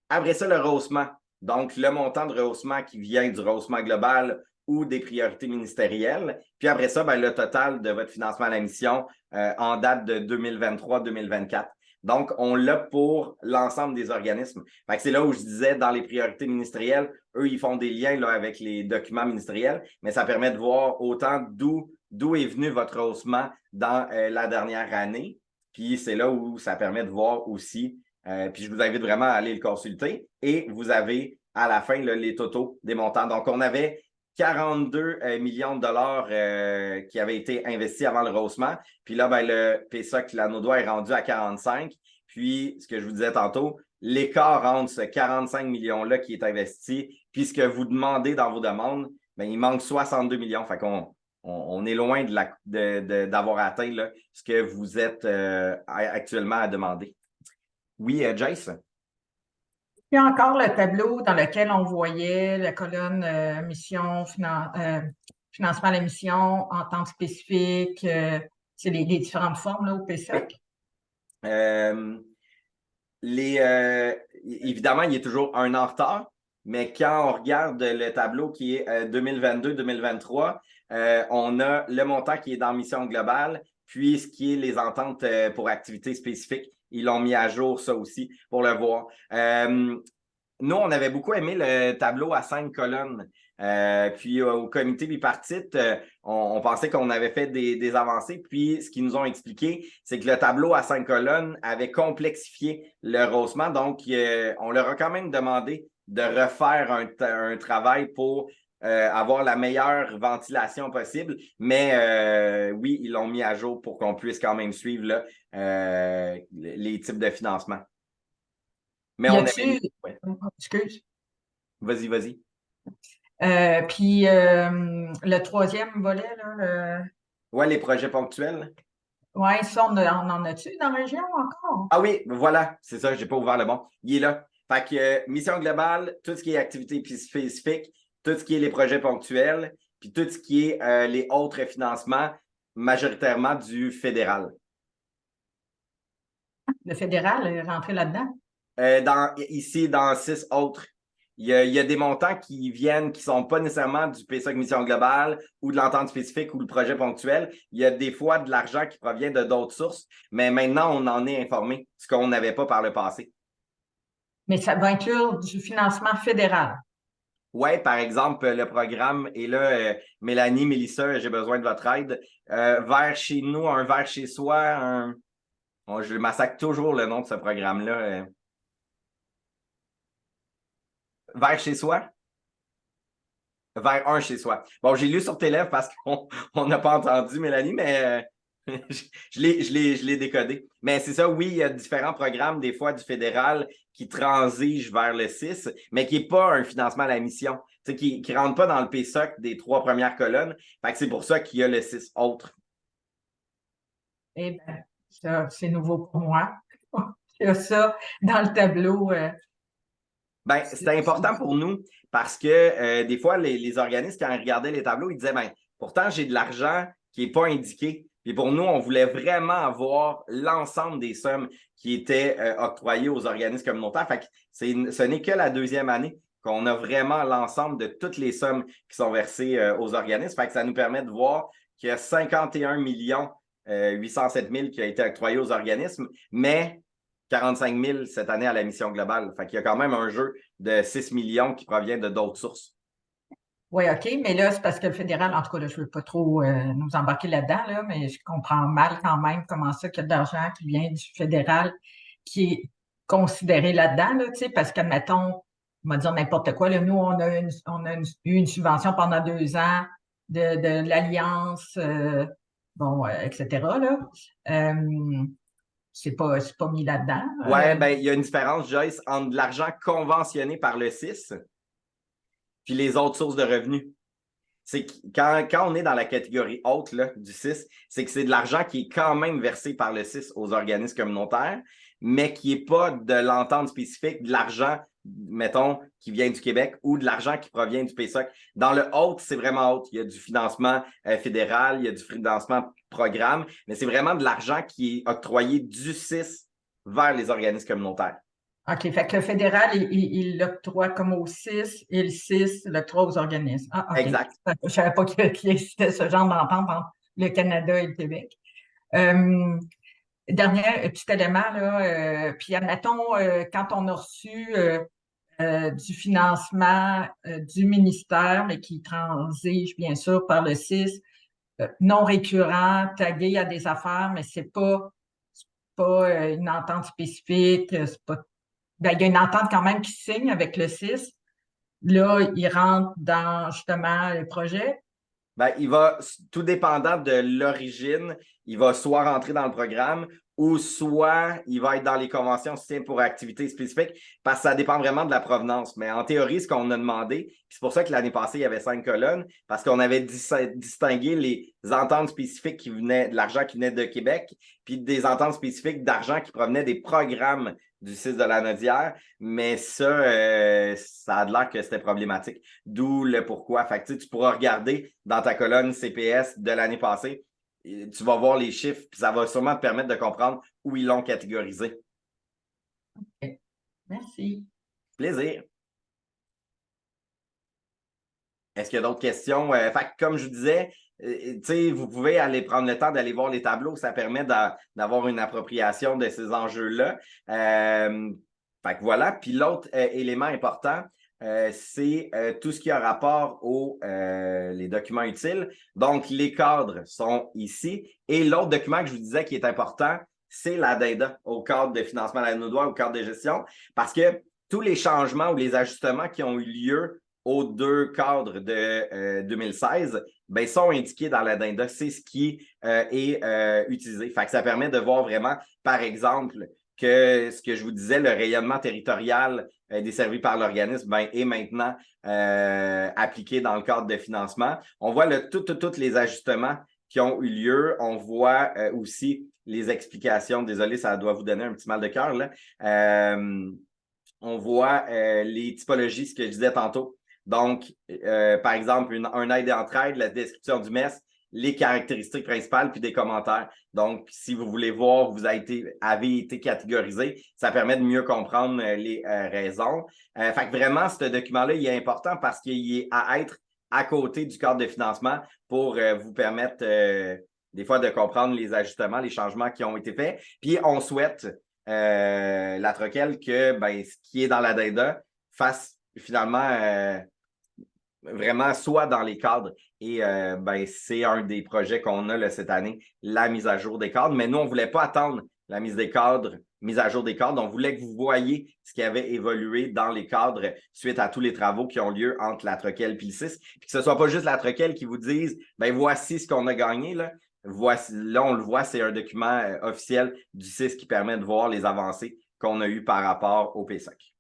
Après ça, le rehaussement. Donc, le montant de rehaussement qui vient du rehaussement global ou des priorités ministérielles. Puis après ça, ben, le total de votre financement à la mission en date de 2023-2024. Donc, on l'a pour l'ensemble des organismes. Fait que c'est là où je disais, dans les priorités ministérielles, eux, ils font des liens là, avec les documents ministériels, mais ça permet de voir autant d'où est venu votre haussement dans la dernière année. Puis c'est là où ça permet de voir aussi, puis je vous invite vraiment à aller le consulter. Et vous avez à la fin là, les totaux des montants. Donc, on avait 42 millions de dollars qui avaient été investis avant le rehaussement. Puis là, ben, le PSOC, l'anneau doigt est rendu à 45. Puis, ce que je vous disais tantôt, l'écart entre ce 45 millions-là qui est investi, puis ce que vous demandez dans vos demandes, ben, il manque 62 millions. Fait qu'on est loin d'avoir atteint là, ce que vous êtes actuellement à demander. Oui, Jace? Il y a encore le tableau dans lequel on voyait la colonne mission, financement à la mission, entente spécifique, c'est les différentes formes là, au PSOC. Évidemment, il est toujours un an en retard, mais quand on regarde le tableau qui est 2022-2023, on a le montant qui est dans mission globale, puis ce qui est les ententes pour activités spécifiques. Ils l'ont mis à jour, ça aussi, pour le voir. Nous, on avait beaucoup aimé le tableau à 5 colonnes. Puis au comité bipartite, on pensait qu'on avait fait des avancées. Puis ce qu'ils nous ont expliqué, c'est que le tableau à 5 colonnes avait complexifié le rehaussement. Donc, on leur a quand même demandé de refaire un travail pour avoir la meilleure ventilation possible. Mais oui, ils l'ont mis à jour pour qu'on puisse quand même suivre là, les types de financement. Mais on avait... Ouais. Excuse. Vas-y. Puis le troisième volet, là, Ouais, les projets ponctuels. Oui, ça, on en a-tu dans la région encore? Ah oui, voilà, c'est ça, j'ai pas ouvert le bon. Il est là. Fait que mission globale, tout ce qui est activité spécifique, tout ce qui est les projets ponctuels, puis tout ce qui est les autres financements, majoritairement du fédéral. Le fédéral est rentré là-dedans? Ici, dans 6 autres. Il y a des montants qui viennent, qui ne sont pas nécessairement du PSOC Mission Globale ou de l'entente spécifique ou le projet ponctuel. Il y a des fois de l'argent qui provient de d'autres sources, mais maintenant, on en est informé, ce qu'on n'avait pas par le passé. Mais ça va inclure du financement fédéral. Oui, par exemple, le programme, et là, Mélanie, Mélissa, j'ai besoin de votre aide. Vers chez nous, un vers chez soi, je massacre toujours le nom de ce programme-là. Vers chez soi? Vers un chez soi. Bon, j'ai lu sur tes lèvres parce qu'on n'a pas entendu, Mélanie, mais je l'ai décodé. Mais c'est ça, oui, il y a différents programmes, des fois du fédéral, qui transigent vers le 6, mais qui n'est pas un financement à la mission. Tu sais, qui ne rentre pas dans le PSOC des 3 premières colonnes. Fait que c'est pour ça qu'il y a le 6 autres. Eh bien, ça, c'est nouveau pour moi. Il y a ça dans le tableau. Ben, c'était important pour nous parce que des fois, les organismes, quand ils regardaient les tableaux, ils disaient, ben, pourtant, j'ai de l'argent qui n'est pas indiqué. Puis pour nous, on voulait vraiment avoir l'ensemble des sommes qui étaient octroyées aux organismes communautaires. Fait que ce n'est que la 2e année qu'on a vraiment l'ensemble de toutes les sommes qui sont versées aux organismes. Fait que ça nous permet de voir qu'il y a 51 807 000 qui a été octroyé aux organismes, mais 45 000 cette année à la mission globale. Fait qu'il y a quand même un jeu de 6 millions qui provient de d'autres sources. Oui, OK, mais là, c'est parce que le fédéral, en tout cas, là, je ne veux pas trop nous embarquer là-dedans, là, mais je comprends mal quand même comment ça qu'il y a de l'argent qui vient du fédéral qui est considéré là-dedans, là, tu sais, parce qu'admettons, on va dire n'importe quoi, là, nous, on a eu une subvention pendant 2 ans de l'Alliance, etc., là. C'est pas mis là-dedans. Oui, ben, il y a une différence, Joyce, entre de l'argent conventionné par le 6 puis les autres sources de revenus. C'est quand on est dans la catégorie haute là, du 6, c'est que c'est de l'argent qui est quand même versé par le 6 aux organismes communautaires, mais qui n'est pas de l'entente spécifique, de l'argent, mettons, qui vient du Québec ou de l'argent qui provient du PSOC. Dans le haute, c'est vraiment haute. Il y a du financement fédéral, il y a du financement programme, mais c'est vraiment de l'argent qui est octroyé du 6 vers les organismes communautaires. OK, fait que le fédéral, il l'octroie comme au 6 et le 6 l'octroie aux organismes. Ah, OK. Exact. Je ne savais pas qu'il existait ce genre d'entente entre le Canada et le Québec. Dernier petit élément, là, puis admettons, quand on a reçu du financement du ministère, mais qui transige bien sûr par le 6, non récurrent, tagué à des affaires, mais c'est pas une entente spécifique, c'est pas. Ben, il y a une entente quand même qui signe avec le 6. Là, il rentre dans justement le projet. Ben, il va, tout dépendant de l'origine, il va soit rentrer dans le programme ou soit il va être dans les conventions soutien pour activités spécifiques parce que ça dépend vraiment de la provenance. Mais en théorie, ce qu'on a demandé, c'est pour ça que l'année passée, il y avait 5 colonnes, parce qu'on avait distingué les ententes spécifiques qui venaient de l'argent qui venait de Québec, puis des ententes spécifiques d'argent qui provenaient des programmes du 6 de la Nodière, mais ça, ça a l'air que c'était problématique. D'où le pourquoi. Fait que, tu pourras regarder dans ta colonne CPS de l'année passée, tu vas voir les chiffres, puis ça va sûrement te permettre de comprendre où ils l'ont catégorisé. OK. Merci. Plaisir. Est-ce qu'il y a d'autres questions? Fait que, comme je vous disais, vous pouvez aller prendre le temps d'aller voir les tableaux. Ça permet d'avoir une appropriation de ces enjeux-là. Fait que voilà. Puis l'autre élément important, c'est tout ce qui a rapport aux les documents utiles. Donc, les cadres sont ici. Et l'autre document que je vous disais qui est important, c'est l'addenda au cadre de financement à la NODOI, au cadre de gestion, parce que tous les changements ou les ajustements qui ont eu lieu aux 2 cadres de 2016, ben, sont indiqués dans l'addenda. C'est ce qui est utilisé. Fait que ça permet de voir vraiment, par exemple, que ce que je vous disais, le rayonnement territorial desservi par l'organisme ben, est maintenant appliqué dans le cadre de financement. On voit tous les ajustements qui ont eu lieu. On voit aussi les explications. Désolé, ça doit vous donner un petit mal de cœur, là. On voit les typologies, ce que je disais tantôt. Donc, par exemple, un aide et entraide, la description du MES, les caractéristiques principales, puis des commentaires. Donc, si vous voulez voir, vous avez été catégorisé, ça permet de mieux comprendre les raisons. Fait que vraiment, ce document-là, il est important parce qu'il est à être à côté du cadre de financement pour vous permettre des fois de comprendre les ajustements, les changements qui ont été faits. Puis, on souhaite, la Troquelle, que ben, ce qui est dans l'addenda fasse finalement vraiment soit dans les cadres. Et ben, c'est un des projets qu'on a là, cette année, la mise à jour des cadres. Mais nous, on ne voulait pas attendre la mise des cadres mise à jour des cadres. On voulait que vous voyiez ce qui avait évolué dans les cadres suite à tous les travaux qui ont lieu entre la Troquelle et le 6. Puis que ce ne soit pas juste la Troquelle qui vous dise ben voici ce qu'on a gagné. Voici, là, on le voit, c'est un document officiel du 6 qui permet de voir les avancées qu'on a eues par rapport au PSOC.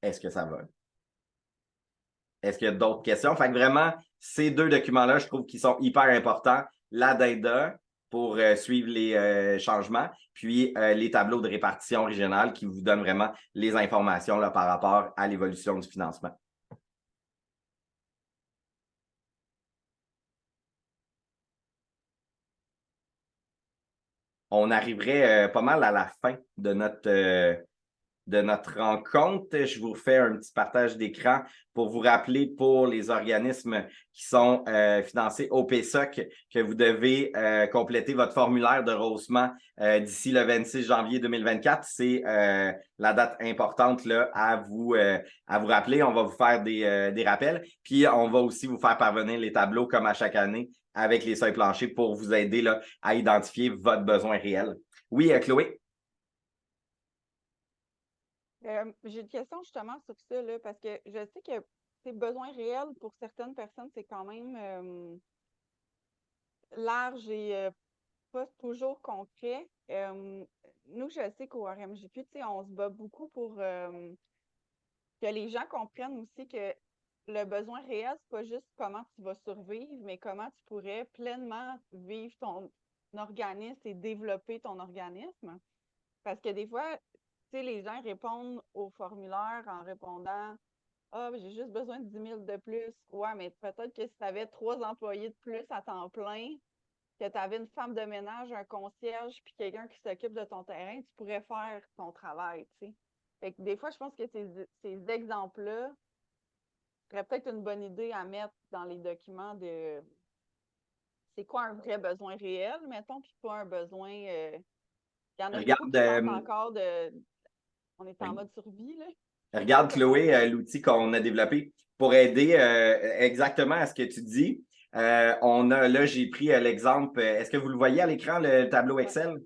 Est-ce que ça va? Est-ce qu'il y a d'autres questions? Fait que vraiment, ces deux documents-là, je trouve qu'ils sont hyper importants. L'ADENDA pour suivre les changements, puis les tableaux de répartition régionale qui vous donnent vraiment les informations là, par rapport à l'évolution du financement. On arriverait pas mal à la fin de notre rencontre. Je vous fais un petit partage d'écran pour vous rappeler pour les organismes qui sont financés au PSOC que vous devez compléter votre formulaire de rehaussement d'ici le 26 janvier 2024. C'est la date importante là, à vous rappeler. On va vous faire des rappels. Puis, on va aussi vous faire parvenir les tableaux comme à chaque année avec les seuils planchers pour vous aider là, à identifier votre besoin réel. Oui, Chloé? J'ai une question justement sur ça, là, parce que je sais que ces besoins réels pour certaines personnes, c'est quand même large et pas toujours concret. Nous, je sais qu'au RMJQ, on se bat beaucoup pour que les gens comprennent aussi que le besoin réel, c'est pas juste comment tu vas survivre, mais comment tu pourrais pleinement vivre ton organisme et développer ton organisme. Parce que des fois, les gens répondent au formulaire en répondant « Ah, j'ai juste besoin de 10 000 de plus. » Ouais, mais peut-être que si tu avais 3 employés de plus à temps plein, que tu avais une femme de ménage, un concierge, puis quelqu'un qui s'occupe de ton terrain, tu pourrais faire ton travail, tu sais. Fait que des fois, je pense que ces exemples-là seraient peut-être une bonne idée à mettre dans les documents de c'est quoi un vrai besoin réel, mettons, puis pas un besoin... Il y en a beaucoup qui pensent encore de... On est en mode survie, là. Regarde, Chloé, l'outil qu'on a développé pour aider exactement à ce que tu dis. Là, j'ai pris l'exemple. Est-ce que vous le voyez à l'écran, le tableau Excel?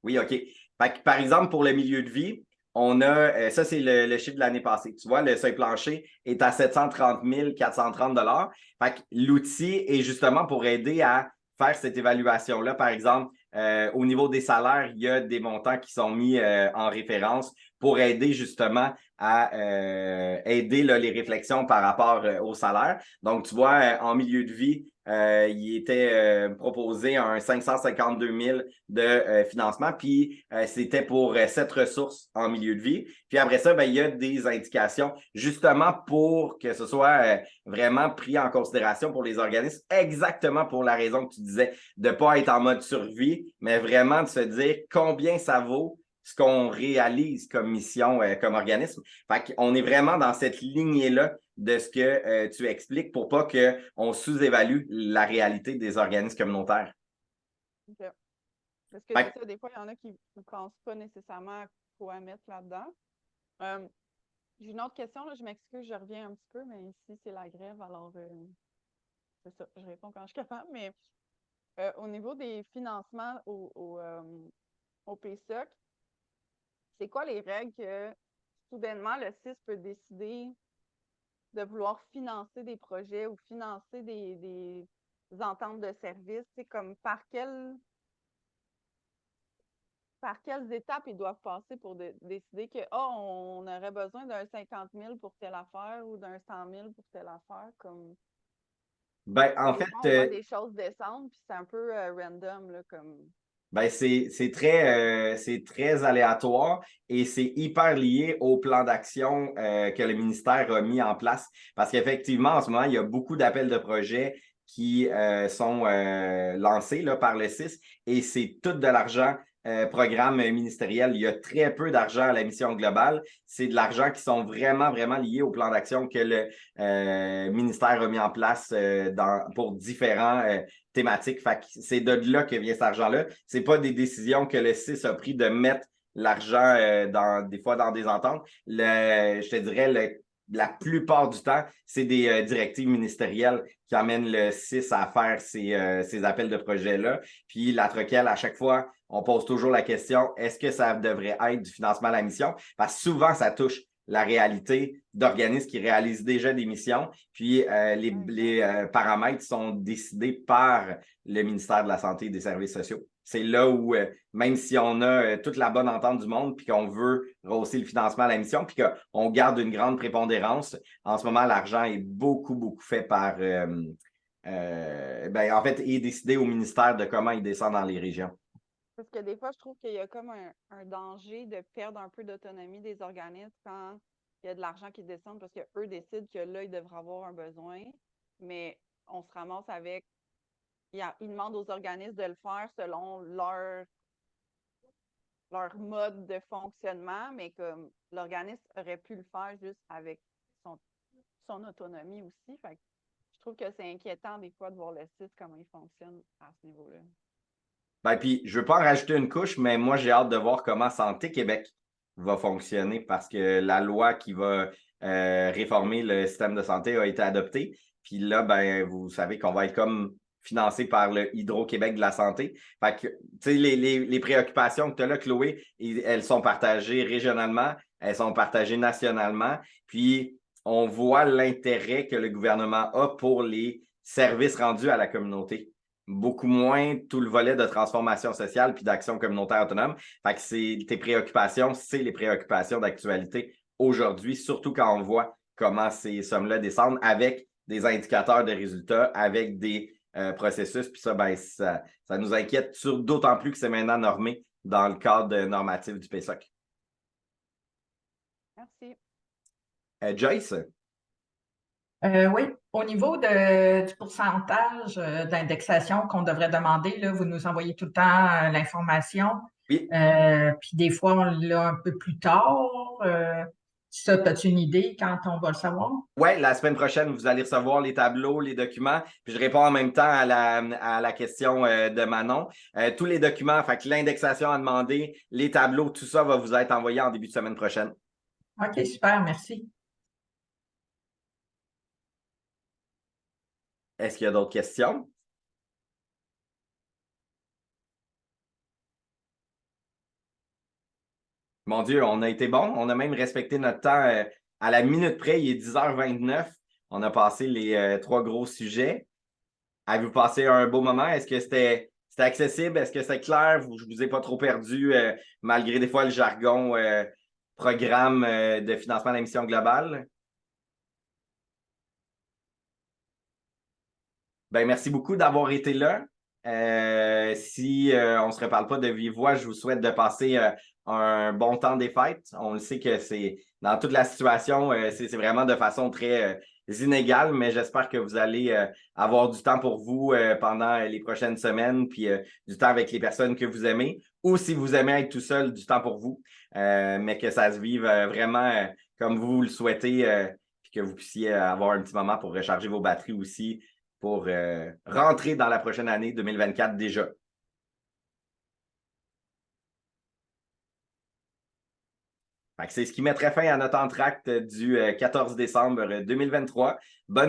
Oui, OK. Fait que, par exemple, pour le milieu de vie, on a, ça, c'est le chiffre de l'année passée. Tu vois, le seuil plancher est à 730 430 $. Fait que l'outil est justement pour aider à faire cette évaluation-là. Par exemple, au niveau des salaires, il y a des montants qui sont mis en référence pour aider justement à aider là, les réflexions par rapport au salaire. Donc, tu vois, en milieu de vie, il était proposé un 552 000 de financement, puis c'était pour 7 ressources en milieu de vie. Puis après ça, ben, il y a des indications justement pour que ce soit vraiment pris en considération pour les organismes, exactement pour la raison que tu disais, de ne pas être en mode survie, mais vraiment de se dire combien ça vaut ce qu'on réalise comme mission, comme organisme. Fait qu'on est vraiment dans cette lignée-là de ce que tu expliques pour pas qu'on sous-évalue la réalité des organismes communautaires. OK. Parce que c'est ça, des fois, il y en a qui ne pensent pas nécessairement à quoi mettre là-dedans. J'ai une autre question, là, je m'excuse, je reviens un petit peu, mais ici, c'est la grève, alors c'est ça, je réponds quand je suis capable, mais au niveau des financements au PSOC, c'est quoi les règles que soudainement le CIS peut décider de vouloir financer des projets ou financer des ententes de services? C'est comme par quelles étapes ils doivent passer pour décider que on aurait besoin d'un 50 000 pour telle affaire ou d'un 100 000 pour telle affaire? Comme... Ben, en fait, on voit des choses descendre, puis c'est un peu random, là, comme... Ben c'est très aléatoire et c'est hyper lié au plan d'action que le ministère a mis en place. Parce qu'effectivement, en ce moment, il y a beaucoup d'appels de projets qui sont lancés là, par le CIS et c'est tout de l'argent programme ministériel. Il y a très peu d'argent à la mission globale. C'est de l'argent qui sont vraiment, vraiment liés au plan d'action que le ministère a mis en place pour différents thématiques. Fait que c'est de là que vient cet argent-là. C'est pas des décisions que le CIS a pris de mettre l'argent des fois dans des ententes. Je te dirais, la plupart du temps, c'est des directives ministérielles qui amènent le CIS à faire ces appels de projet-là. Puis la Troquelle, à chaque fois, on pose toujours la question, est-ce que ça devrait être du financement à la mission? Parce que souvent, ça touche la réalité d'organismes qui réalisent déjà des missions, puis les paramètres sont décidés par le ministère de la Santé et des Services sociaux. C'est là où, même si on a toute la bonne entente du monde, puis qu'on veut rehausser le financement à la mission, puis qu'on garde une grande prépondérance, en ce moment, l'argent est beaucoup fait par... en fait, est décidé au ministère de comment il descend dans les régions. Parce que des fois, je trouve qu'il y a comme un danger de perdre un peu d'autonomie des organismes quand il y a de l'argent qui descend parce qu'eux décident que là, ils devraient avoir un besoin, mais on se ramasse avec. Ils demandent aux organismes de le faire selon leur mode de fonctionnement, mais comme l'organisme aurait pu le faire juste avec son autonomie aussi. Fait que je trouve que c'est inquiétant des fois de voir le site, comment il fonctionne à ce niveau-là. Ben, puis, je ne veux pas en rajouter une couche, mais moi, j'ai hâte de voir comment Santé Québec va fonctionner parce que la loi qui va réformer le système de santé a été adoptée. Puis là, ben, vous savez qu'on va être comme financé par le Hydro-Québec de la santé. Fait que, tu sais, les préoccupations que tu as là, Chloé, elles sont partagées régionalement, elles sont partagées nationalement. Puis, on voit l'intérêt que le gouvernement a pour les services rendus à la communauté. Beaucoup moins tout le volet de transformation sociale puis d'action communautaire autonome. Fait que tes préoccupations, c'est les préoccupations d'actualité aujourd'hui, surtout quand on voit comment ces sommes-là descendent avec des indicateurs de résultats, avec des processus. Puis ça, ben, ça nous inquiète d'autant plus que c'est maintenant normé dans le cadre normatif du PSOC. Merci. Joyce? Oui, au niveau du pourcentage d'indexation qu'on devrait demander, là, vous nous envoyez tout le temps l'information. Oui. Puis des fois, on l'a un peu plus tard. Ça, as-tu une idée quand on va le savoir? Oui, la semaine prochaine, vous allez recevoir les tableaux, les documents. Puis je réponds en même temps à la question de Manon. Tous les documents, fait que l'indexation à demander, les tableaux, tout ça va vous être envoyé en début de semaine prochaine. OK, super, merci. Est-ce qu'il y a d'autres questions? Mon Dieu, on a été bon. On a même respecté notre temps à la minute près. Il est 10h29. On a passé les 3 gros sujets. Avez-vous passé un beau moment? Est-ce que c'était accessible? Est-ce que c'était clair? Je ne vous ai pas trop perdu malgré des fois le jargon programme de financement de la mission globale? Ben, merci beaucoup d'avoir été là. Si on ne se reparle pas de vive voix, je vous souhaite de passer un bon temps des fêtes. On le sait que c'est dans toute la situation, c'est vraiment de façon très inégale, mais j'espère que vous allez avoir du temps pour vous pendant les prochaines semaines, puis du temps avec les personnes que vous aimez, ou si vous aimez être tout seul, du temps pour vous, mais que ça se vive vraiment comme vous le souhaitez, puis que vous puissiez avoir un petit moment pour recharger vos batteries aussi pour rentrer dans la prochaine année 2024 déjà. C'est ce qui mettrait fin à notre entracte du 14 décembre 2023. Bonne